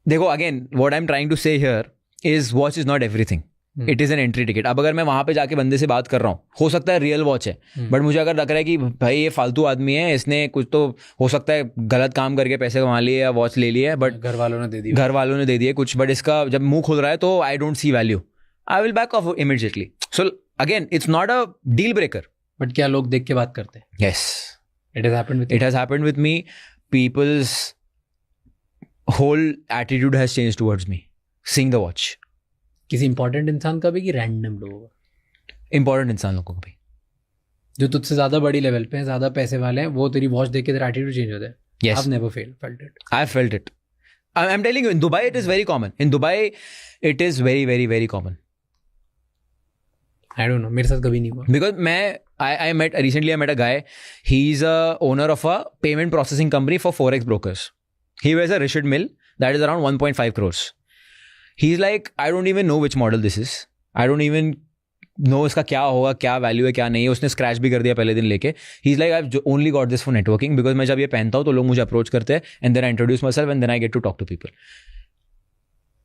देखो, again what I am trying to say here is watch is not everything. It is an entry ticket. अब अगर मैं वहाँ पे जाके बंदे से बात कर रहा हूँ, हो सकता है रियल वॉच है, बट मुझे अगर लग रहा है कि भाई ये फालतू आदमी है, इसने कुछ तो हो सकता है गलत काम करके पैसे कमा लिए या वॉच ले लिए, बट घर वालों ने दे दिए कुछ, बट इसका जब मुंह खुल रहा है तो I don't see value, I will back off immediately. So again, it's not a deal breaker. But क्या लोग देख के बात करते हैं? Yes, it has happened with me. People's whole attitude has changed towards me seeing the watch. किसी important इंसान का भी कि रैंडम लोगों का? इंपॉर्टेंट इंसान लोगों का भी, जो तुझसे ज़्यादा बड़ी लेवल पे हैं, ज़्यादा पैसे वाले हैं, वो तेरी वॉच देख के तेरा एटीट्यूड चेंज होता है. Yes. I've never felt it. I felt it. I'm telling you, in Dubai it is very common. In Dubai it is very, very, very common. I don't know. मेरे साथ कभी नहीं हुआ. Because I met a guy. He's a owner of a payment processing company for Forex brokers. He wears a Richard Mille that is around 1.5 crores. He's like, I don't even know which model this is. I don't even know इसका क्या होगा, क्या value है, क्या नहीं है. उसने scratch भी कर दिया पहले दिन लेके. He's like, I've only got this for networking because मैं जब ये पहनता हूँ तो लोग मुझे अप्रोच करते हैं and then I introduce myself and then I get to talk to people.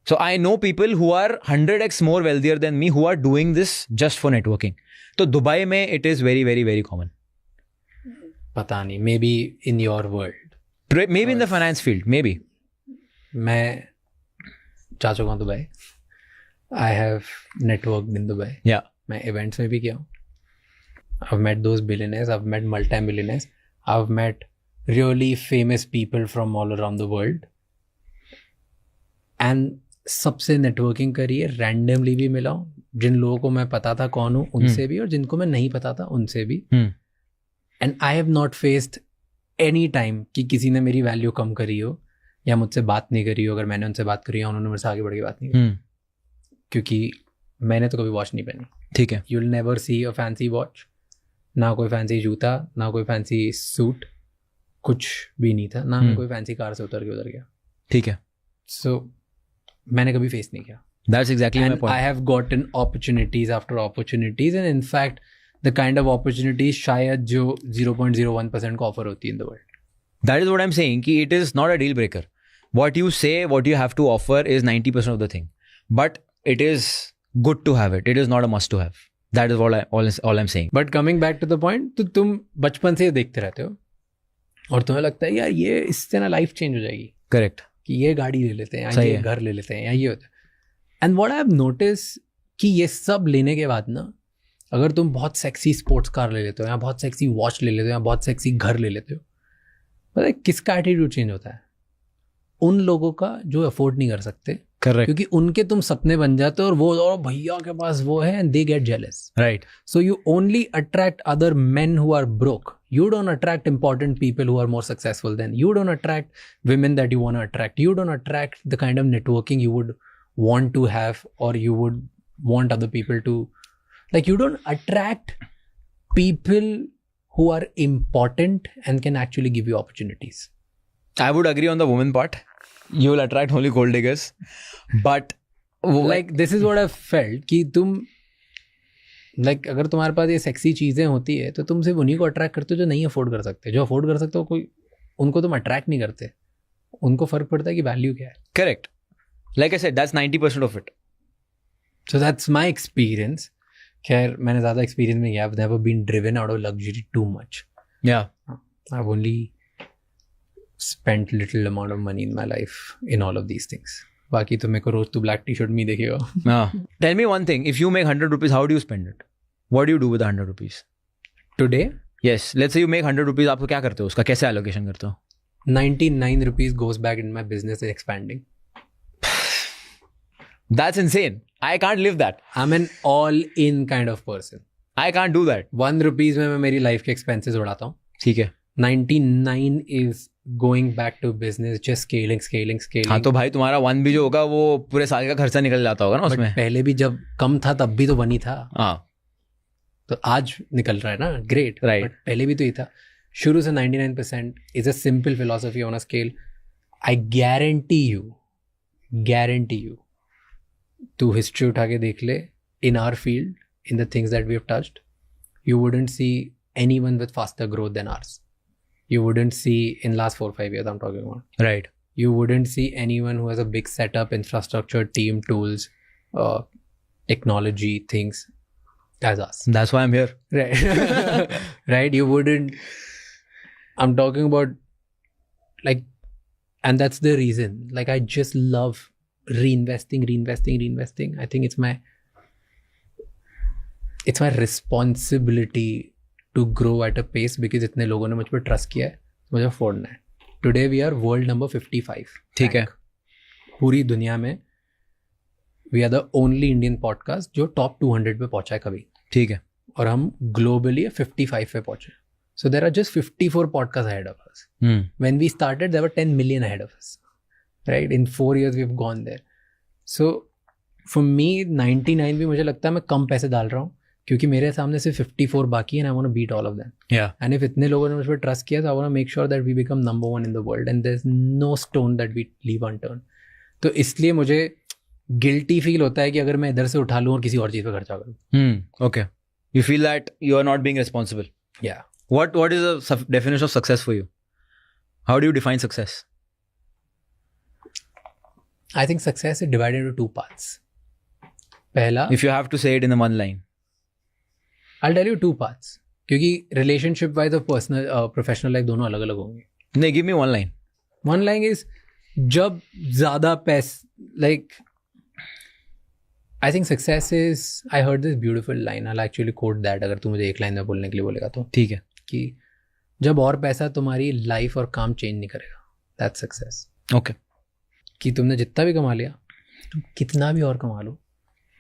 So I know people who are 100x more wealthier than me who are doing this just for networking. तो Dubai में it is very, very, very common. पता नहीं. Maybe in your world. Maybe in the finance field. Maybe. मैं जा चुका हूँ Dubai. I have networked in Dubai. Yeah. मैं events में भी किया हूँ. I've met those billionaires. I've met multi-millionaires. I've met really famous people from all around the world. And सबसे नेटवर्किंग करी है. रैंडमली भी मिला हूँ. जिन लोगों को मैं पता था कौन हूँ उनसे भी, और जिनको मैं नहीं पता था उनसे भी. And I have not faced any time कि किसी ने मेरी वैल्यू कम करी हो या मुझसे बात नहीं करी हो. अगर मैंने उनसे बात करी हो, उन्होंने मेरे से आगे बढ़ के बात नहीं करी. क्योंकि मैंने तो कभी वॉच नहीं पहनी. ठीक है. You will never see a fancy watch. ना कोई फैंसी जूता, ना कोई फैंसी सूट, कुछ भी नहीं था. ना मैं कोई फैंसी कार से उतर के उतर गया. ठीक है. सो मैंने कभी फेस नहीं किया. That's exactly my point. I have gotten opportunities after opportunities, and in fact, the kind of opportunities शायद जो 0.01% को offer होती है in the world. That is what I'm saying. कि it is not a deal breaker. What you say, what you have to offer is 90% of the thing. But it is good to have it. It is not a must to have. That is all I'm saying. But coming back to the point, तो तुम बचपन से देखते रहते हो और तुम्हें लगता है यार ये इससे ना लाइफ चेंज हो जाएगी. Correct. कि ये गाड़ी ले लेते हैं, या ये घर ले लेते हैं, या ये होता है. And what I have notice कि ये सब लेने के बाद ना, अगर तुम बहुत सेक्सी स्पोर्ट्स कार ले लेते हो, या बहुत सेक्सी वॉच ले लेते हो, या बहुत सेक्सी घर ले लेते हो, पता है किसका एटीट्यूड चेंज होता है? उन लोगों का जो अफोर्ड नहीं कर सकते. Correct. क्योंकि उनके तुम सपने बन जाते हो और वो और भैया के पास वो है, and they get jealous. Right. So you only attract other men who are broke. You don't attract important people who are more successful than. You don't attract women that you want to attract. You don't attract the kind of networking you would want to have, or you would want other people to. Like, you don't attract people who are important and can actually give you opportunities. I would agree on the woman part. You will attract only gold diggers. But like, this is what I've felt कि तुम like अगर तुम्हारे पास ये sexy चीज़ें होती है तो तुम सिर्फ उन्हीं को अट्रैक्ट करते हो जो नहीं अफोर्ड कर सकते. जो अफोर्ड कर सकते हो कोई, उनको तुम अट्रैक्ट नहीं करते. उनको फ़र्क पड़ता है कि वैल्यू क्या है. Correct. Like I said, that's 90% of it. So that's my experience. खैर मैंने ज़्यादा एक्सपीरियंस में किया. I've never been driven out of luxury too much. Yeah. I've only spent little amount of money in my life in all of these things. बाकी तो मेरे को रोज तो ब्लैक टी शर्ट में ही देखेगा. Tell me one thing. If you make 100 rupees, how do you spend it? What do you do with 100 rupees? Today? Yes. Let's say you make 100 rupees. आप तो क्या करते हो? उसका कैसे allocation करते हो? 99 rupees goes back in my business expanding. That's insane. I can't live that. I'm an all-in kind of person. I can't do that. 1 rupees में मैं मेरी लाइफ के एक्सपेंसेस उड़ाता हूँ. ठीक है. 99 is going back to business, just scaling. हाँ तो भाई तुम्हारा 1 भी जो होगा वो पूरे साल का खर्चा निकल जाता होगा ना उसमें. पहले भी जब कम था तब भी तो 1 ही था. हाँ. तो आज निकल रहा है ना. ग्रेट. Right. बट पहले भी तो ही था. शुरू से 99% is a simple philosophy on a scale. I guarantee you तू हिस्ट्री उठा के देख ले, in our field, in the things that we have touched, you wouldn't see anyone with faster growth than ours. You wouldn't see, in last 4-5 years I'm talking about. Right. You wouldn't see anyone who has a big setup, infrastructure, team, tools, technology, things as us. That's why I'm here. Right. Right. You wouldn't. I'm talking about like, and that's the reason. Like, I just love reinvesting. I think it's my responsibility to grow at a pace because इतने लोगों ने मुझ पर trust किया है, मुझे अफोर्डना है. Today we are world number 55. ठीक है. पूरी दुनिया में we are the only Indian podcast जो टॉप 200 पे पहुंचा है कभी. ठीक है. और हम ग्लोबली 55 पे पहुंचे. So there are just 54 podcasts ahead of us. When we started, there were 10 million ahead of us. Right? In 4 years, we've gone there. So for me, 99 भी मुझे लगता है मैं कम पैसे डाल रहा हूँ क्योंकि मेरे सामने सिर्फ 54 बाकी है and I want to beat all of them. Yeah. And if इतने लोगों ने मुझ पर ट्रस्ट किया तो I want to make sure that we become number one in the world and there's no stone that we leave unturned. तो इसलिए मुझे गिल्टी फील होता है कि अगर मैं इधर से उठा लूँ और किसी और चीज़ पे खर्चा करूँ. Okay. You feel that you are not being responsible. Yeah. What is the definition of success for you? How do you define success? I think success is divided into 2 parts. पहला, If you have to say it in one line. I'll tell you 2 parts. क्योंकि relationship wise और personal professional life दोनों अलग अलग होंगे. No, give me one line. One line is जब ज़्यादा like I think success is, I heard this beautiful line. I'll actually quote that अगर तू मुझे एक लाइन में बोलने के लिए बोलेगा तो. ठीक है. कि जब और पैसा तुम्हारी लाइफ और काम चेंज नहीं करेगा. That's success. Okay. कि तुमने जितना भी कमा लिया, तुम कितना भी और कमा लो,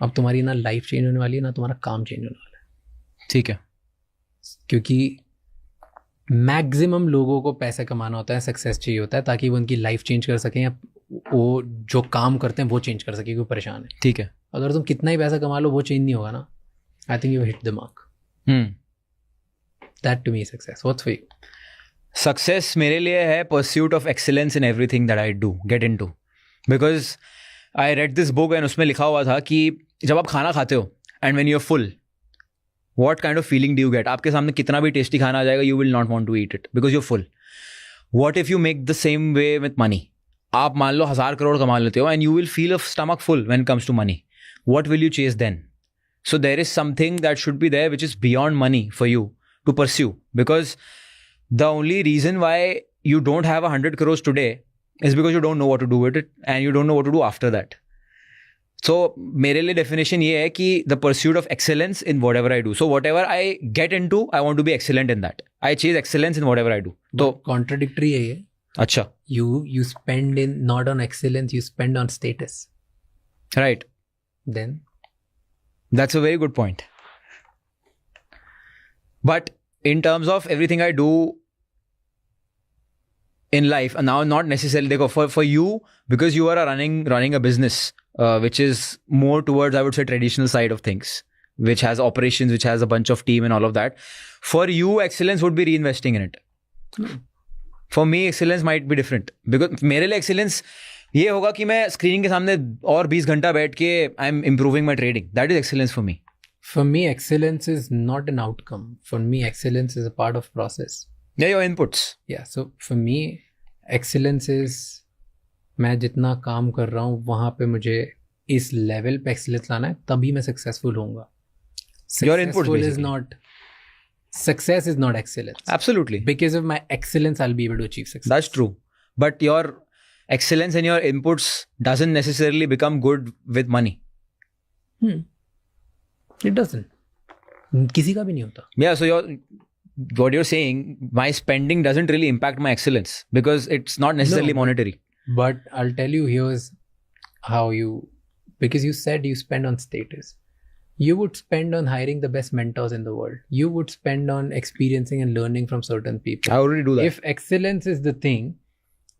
अब तुम्हारी ना लाइफ चेंज होने वाली है ना तुम्हारा काम चेंज होने वाला है. ठीक है. क्योंकि मैक्सिमम लोगों को पैसा कमाना होता है, सक्सेस चाहिए होता है ताकि वो उनकी लाइफ चेंज कर सकें या वो जो काम करते हैं वो चेंज कर सके क्योंकि वो परेशान है. ठीक है. अगर तुम कितना ही पैसा कमा लो वो चेंज नहीं होगा ना. I think you hit the mark. That to me success. What's for you? Success मेरे लिए है pursuit of excellence in everything that I do get into. Because I read this book and उसमें लिखा हुआ था कि जब आप खाना खाते हो and when you are full, what kind of feeling do you get? आपके सामने कितना भी टेस्टी खाना आ जाएगा, you will not want to eat it because you're full. What if you make the same way with money? आप मान लो 1000 करोड़ कमा लेते हो and you will feel a stomach full when it comes to money. What will you chase then? So there is something that should be there which is beyond money for you to pursue, because the only reason why you don't have 100 crores today is because you don't know what to do with it and you don't know what to do after that. So मेरे लिए definition ये है कि the pursuit of excellence in whatever I do. So whatever I get into, I want to be excellent in that. I chase excellence in whatever I do. तो contradictory है ये. अच्छा. You spend in not on excellence, you spend on status. Right. Then that's a very good point. But in terms of everything I do in life, and now not necessarily for you, because you are running a business which is more towards, I would say, traditional side of things, which has operations, which has a bunch of team and all of that. For you, excellence would be reinvesting in it. For me, excellence might be different, because मेरे लिए excellence ये होगा कि मैं screening के सामने और 20 घंटा बैठ के I am improving my trading. That is excellence for me. For me, excellence is not an outcome. For me, excellence is a part of process. Yeah, your inputs. Yeah, so for me, excellence is मैं जितना काम कर रहा हूँ वहाँ पे मुझे इस लेवल पे एक्सीलेंस लाना है, तभी मैं सक्सेसफुल होऊंगा. Your inputs Successful is basically. not, success is not excellence. Absolutely. Because of my excellence, I'll be able to achieve success. That's true. But your excellence and your inputs doesn't necessarily become good with money. It doesn't. किसी का भी नहीं होता. Yeah, so what you're saying, my spending doesn't really impact my excellence because it's not necessarily monetary. But I'll tell you, here's how because you said you spend on status. You would spend on hiring the best mentors in the world. You would spend on experiencing and learning from certain people. I already do that. If excellence is the thing,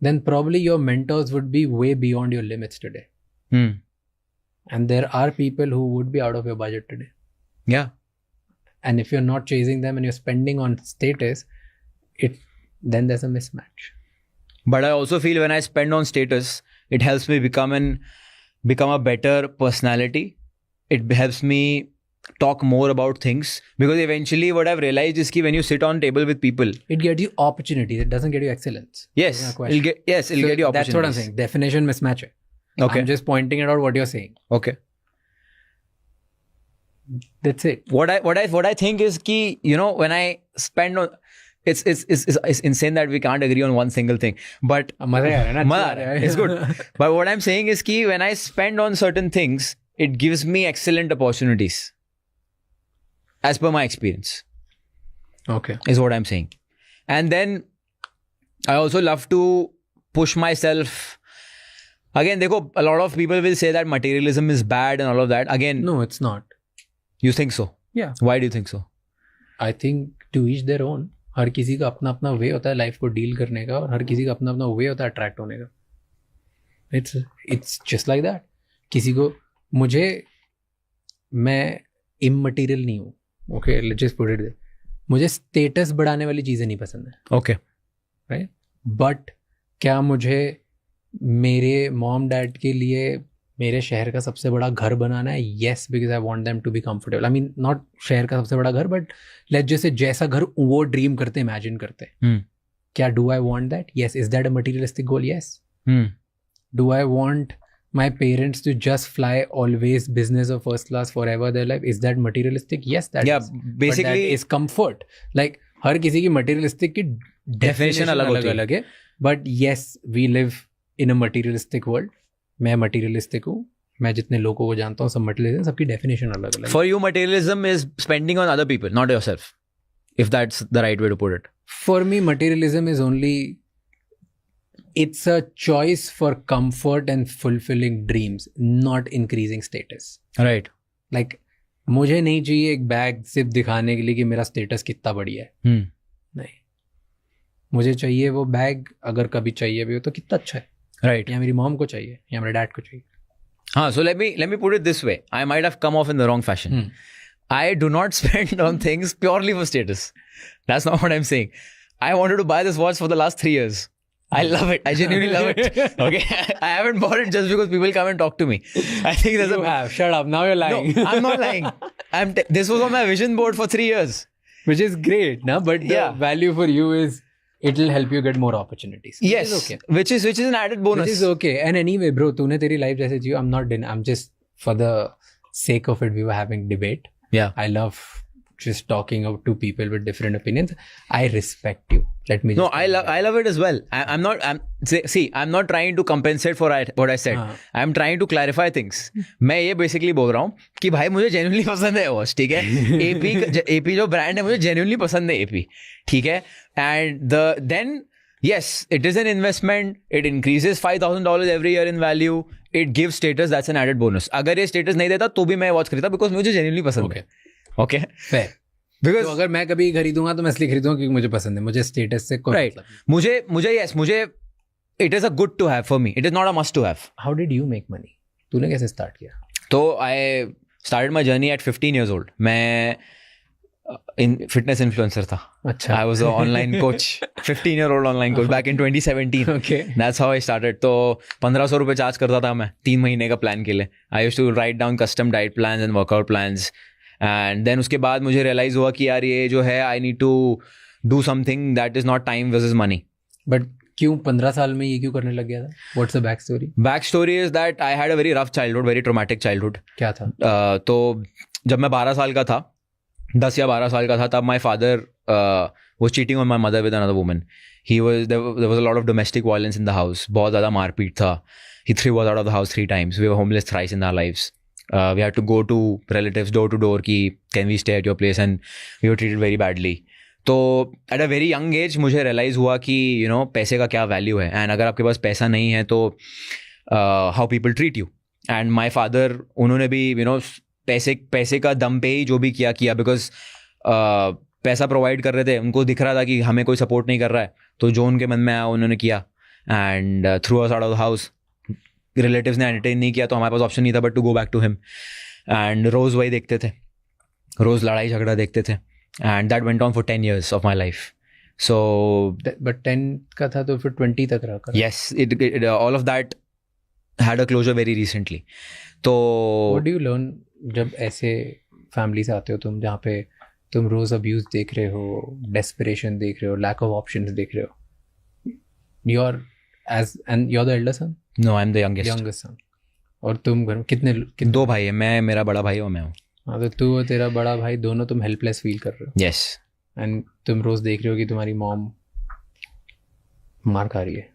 then probably your mentors would be way beyond your limits today. And there are people who would be out of your budget today. Yeah. And if you're not chasing them and you're spending on status, then there's a mismatch. But I also feel when I spend on status, it helps me become a better personality. It helps me talk more about things, because eventually what I've realized is that when you sit on table with people, it gets you opportunities. It doesn't get you excellence. Yes, it'll get you opportunities. That's what I'm saying. Definition mismatch. Okay. I'm just pointing it out what you're saying. Okay. That's it. What I think is ki, when I spend on, it's insane that we can't agree on one single thing. But it's good. But what I'm saying is ki when I spend on certain things, it gives me excellent opportunities. As per my experience. Okay. Is what I'm saying. And then I also love to push myself. Again, a lot of people will say that materialism is bad and all of that. Again, no, it's not. You think so? Yeah. Why do you think so? I think to each their own. हर किसी का अपना अपना वे होता है life को deal करने का, और हर किसी का अपना अपना वे होता है अट्रैक्ट होने का. It's just like that. किसी को, मैं इममटीरियल नहीं हूँ, okay, let's just put it there. मुझे स्टेटस बढ़ाने वाली चीज़ें नहीं पसंद है, ओके, राइट. बट क्या मुझे मेरे मॉम डैड के लिए मेरे शहर का सबसे बड़ा घर बनाना है? Yes, because I want them to be comfortable. I mean not शहर का सबसे बड़ा घर, बट लेट्स जैसे जैसा घर वो ड्रीम करते, इमेजिन करते. क्या do I want that? Yes. Is that a materialistic goal? Yes. Do I want my parents to just fly always business or first class forever their life? Is that materialistic? Yes, that yeah, is. basically But that is comfort. Like हर किसी की materialistic की definition अलग है. But yes, we live in a materialistic world. मैं materialistic हूँ. मैं जितने लोगों को जानता हूँ सब materialistic, सबकी definition अलग अलग. For you, materialism is spending on other people, not yourself. If that's the right way to put it. For me, materialism is only, it's a choice for comfort and fulfilling dreams, not increasing status. Right. Like, मुझे नहीं चाहिए एक bag सिर्फ दिखाने के लिए कि मेरा स्टेटस कितना बढ़िया है. नहीं, मुझे चाहिए वो बैग, अगर कभी चाहिए भी हो तो कितना अच्छा है. Right. या मेरी मॉम को चाहिए या मेरे डैड को चाहिए. हाँ, so let me put it this way. I might have come off in the wrong fashion. I do not spend on things purely for status. That's not what I'm saying. I wanted to buy this watch for the last 3 years. I love it. I genuinely love it. Okay. I haven't bought it just because people come and talk to me. I think there's You have. Shut up. Now you're lying. No, I'm not lying. This was on my vision board for 3 years. Which is great, na? But the value for you is it'll help you get more opportunities. Yes. Which is okay. Which is an added bonus. Which is okay. And anyway, bro, तूने तेरी life जैसे जियो. I'm just for the sake of it, we were having debate. Yeah. I love just talking out to people with different opinions. I respect you. Let me. No, I love it as well. I'm not trying to compensate for what I said. I'm trying to clarify things. मैं ये basically बोल रहा हूँ कि भाई मुझे genuinely पसंद है वॉच, ठीक है. AP जो brand है मुझे genuinely पसंद है AP, ठीक है. And then yes, it is an investment. It increases $5,000 every year in value. It gives status. That's an added bonus. अगर ये status नहीं देता तो भी मैं वॉच खरीदा because मुझे genuinely पसंद है. Okay. Fair. Because तो अगर मैं कभी खरीदूंगा तो मैं इसलिए खरीदूंगा क्योंकि मुझे पसंद है. मुझे स्टेटस से कोई right. मुझे it is a good to have for me. It is not a must to have. How did you make money? तूने कैसे स्टार्ट किया? तो I started my journey at 15 years old. मैं fitness influencer था. अच्छा. I was an online coach. 15-year-old online coach back in 2017. Okay. That's how I started. तो 1,500 रुपए charge करता था मैं 3 महीने का प्लान के लिए. I used to write down custom diet plans and workout plans. And then उसके बाद मुझे realize हुआ कि यार ये जो है I need to do something that is not time versus money. But क्यों 15 साल में ये क्यों करने लग गया था? What's the back story? Back story is that I had a very rough childhood, very traumatic childhood. क्या था? तो जब मैं 12 साल का था, 10 या 12 साल का था, तब my father was cheating on my mother with another woman. There was a lot of domestic violence in the house. बहुत ज़्यादा मारपीट था. He threw us out of the house 3 times. We were homeless thrice in our lives. We had to go to relatives door to door कि can we stay at your place, and we were treated very badly. तो at a very young age मुझे realize हुआ कि पैसे का क्या value है, and अगर आपके पास पैसा नहीं है तो how people treat you. And my father, उन्होंने भी पैसे का दम पे ही जो भी किया because पैसा प्रोवाइड कर रहे थे, उनको दिख रहा था कि हमें कोई सपोर्ट नहीं कर रहा है, तो जो उनके मन में आया उन्होंने किया. And threw us out of the house. Relatives ने एंटरटेन नहीं किया तो हमारे पास ऑप्शन नहीं था but to go back to him. And रोज वही देखते थे, रोज लड़ाई झगड़ा देखते थे. And that went on for 10 years of my life. So but 10 का था तो फिर 20 तक रहा. Yes, it all of that had a closure very recently. तो व्हाट डू यू लर्न जब ऐसे फैमिली से आते हो तुम, जहाँ पे तुम रोज अब्यूज देख रहे हो, डेस्परेशन देख रहे हो, लैक ऑफ ऑप्शंस देख रहे हो. you're the elder son? No, I'm the youngest. Youngest son. और तुम घर में कितने 2 भाई है, मैं, मेरा बड़ा भाई और मैं हूँ. हाँ, तो तू और तेरा बड़ा भाई दोनों तुम हेल्पलेस फील कर रहे हो. Yes. एंड तुम रोज देख रहे हो कि तुम्हारी मॉम मार खा रही है,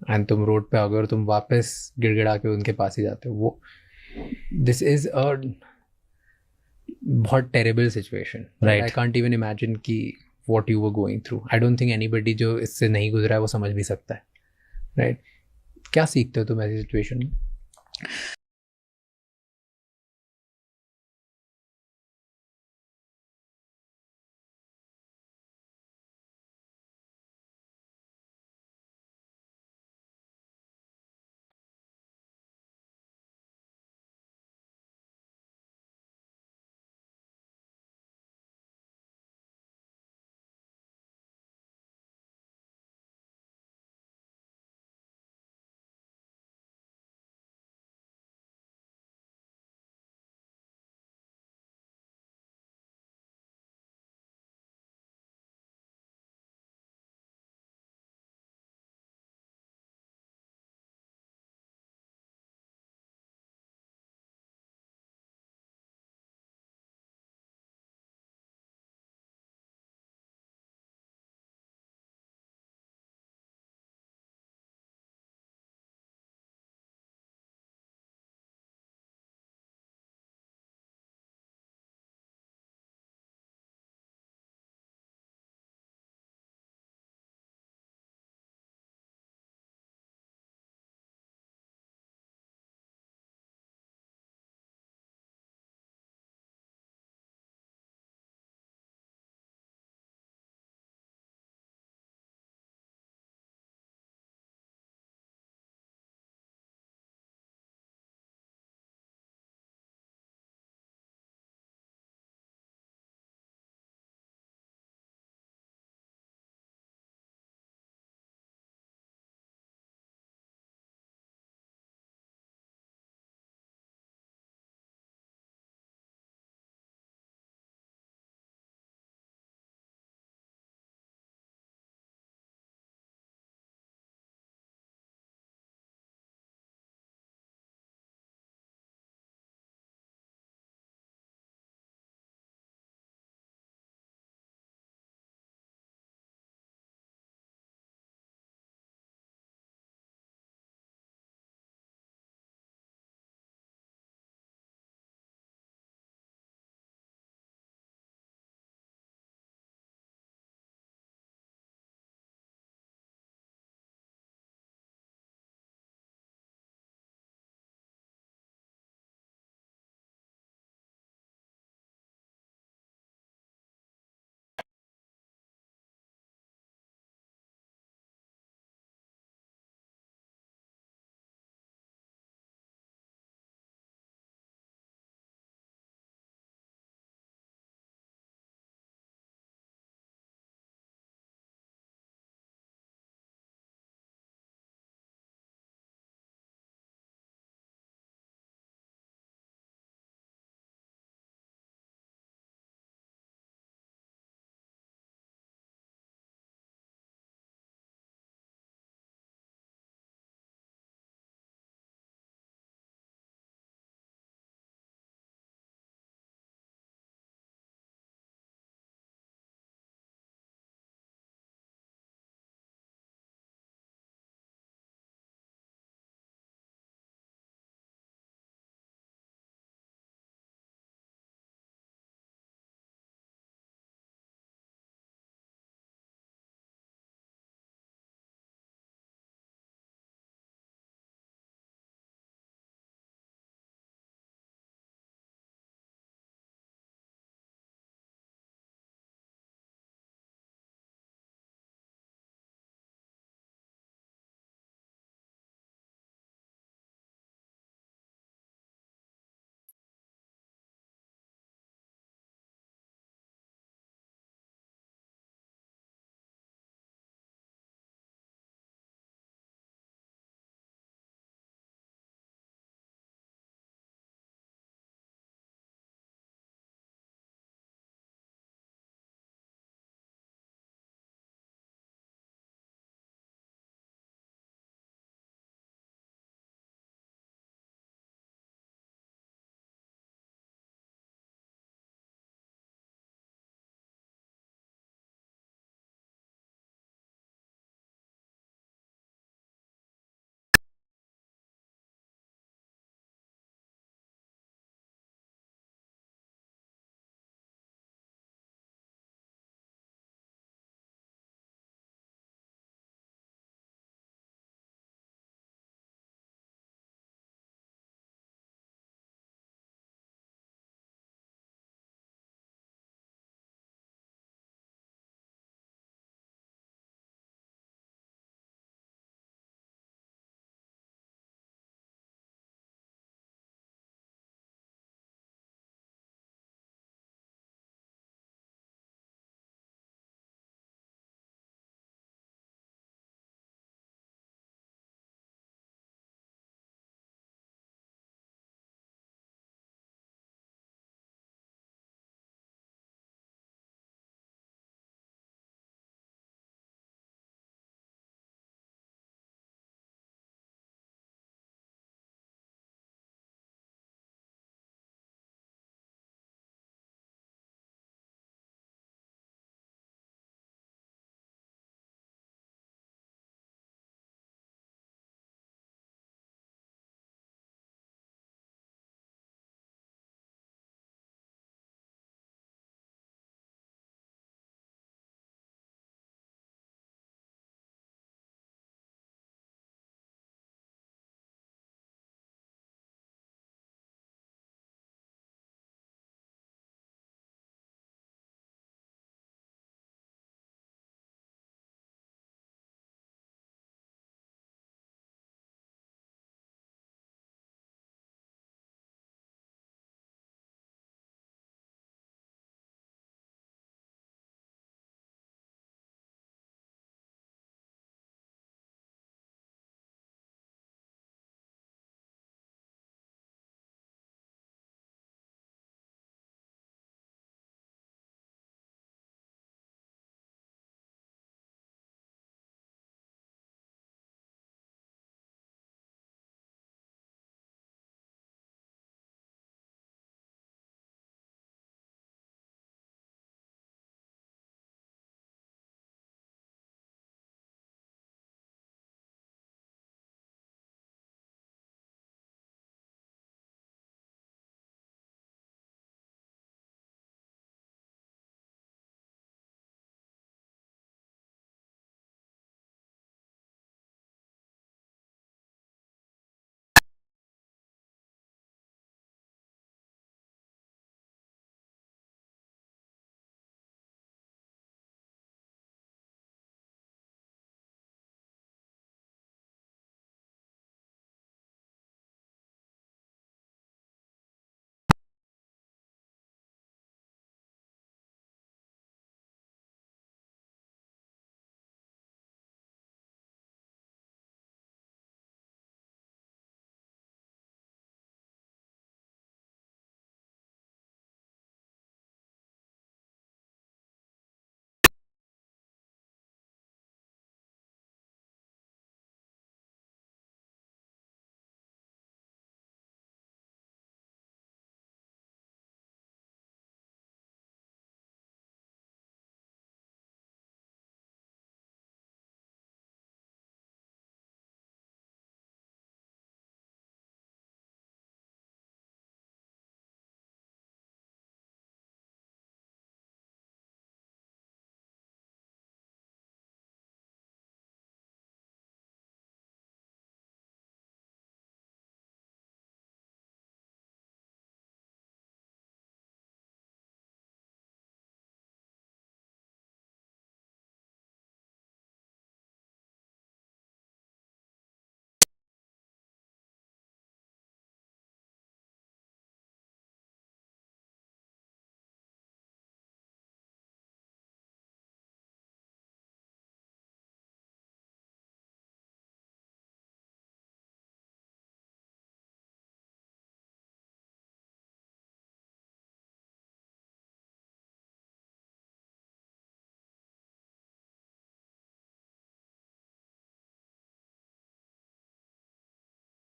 एंड तुम रोड पे आओगे और तुम वापस गिड़गिड़ा के उनके पास ही जाते हो. वो दिस इज अ बहुत terrible situation. Right. I can't even imagine कि what you were going through. I don't think anybody जो इससे नहीं गुजरा है वो समझ भी सकता है. राइट. क्या सीखते हो तुम ऐसी सिचुएशन में?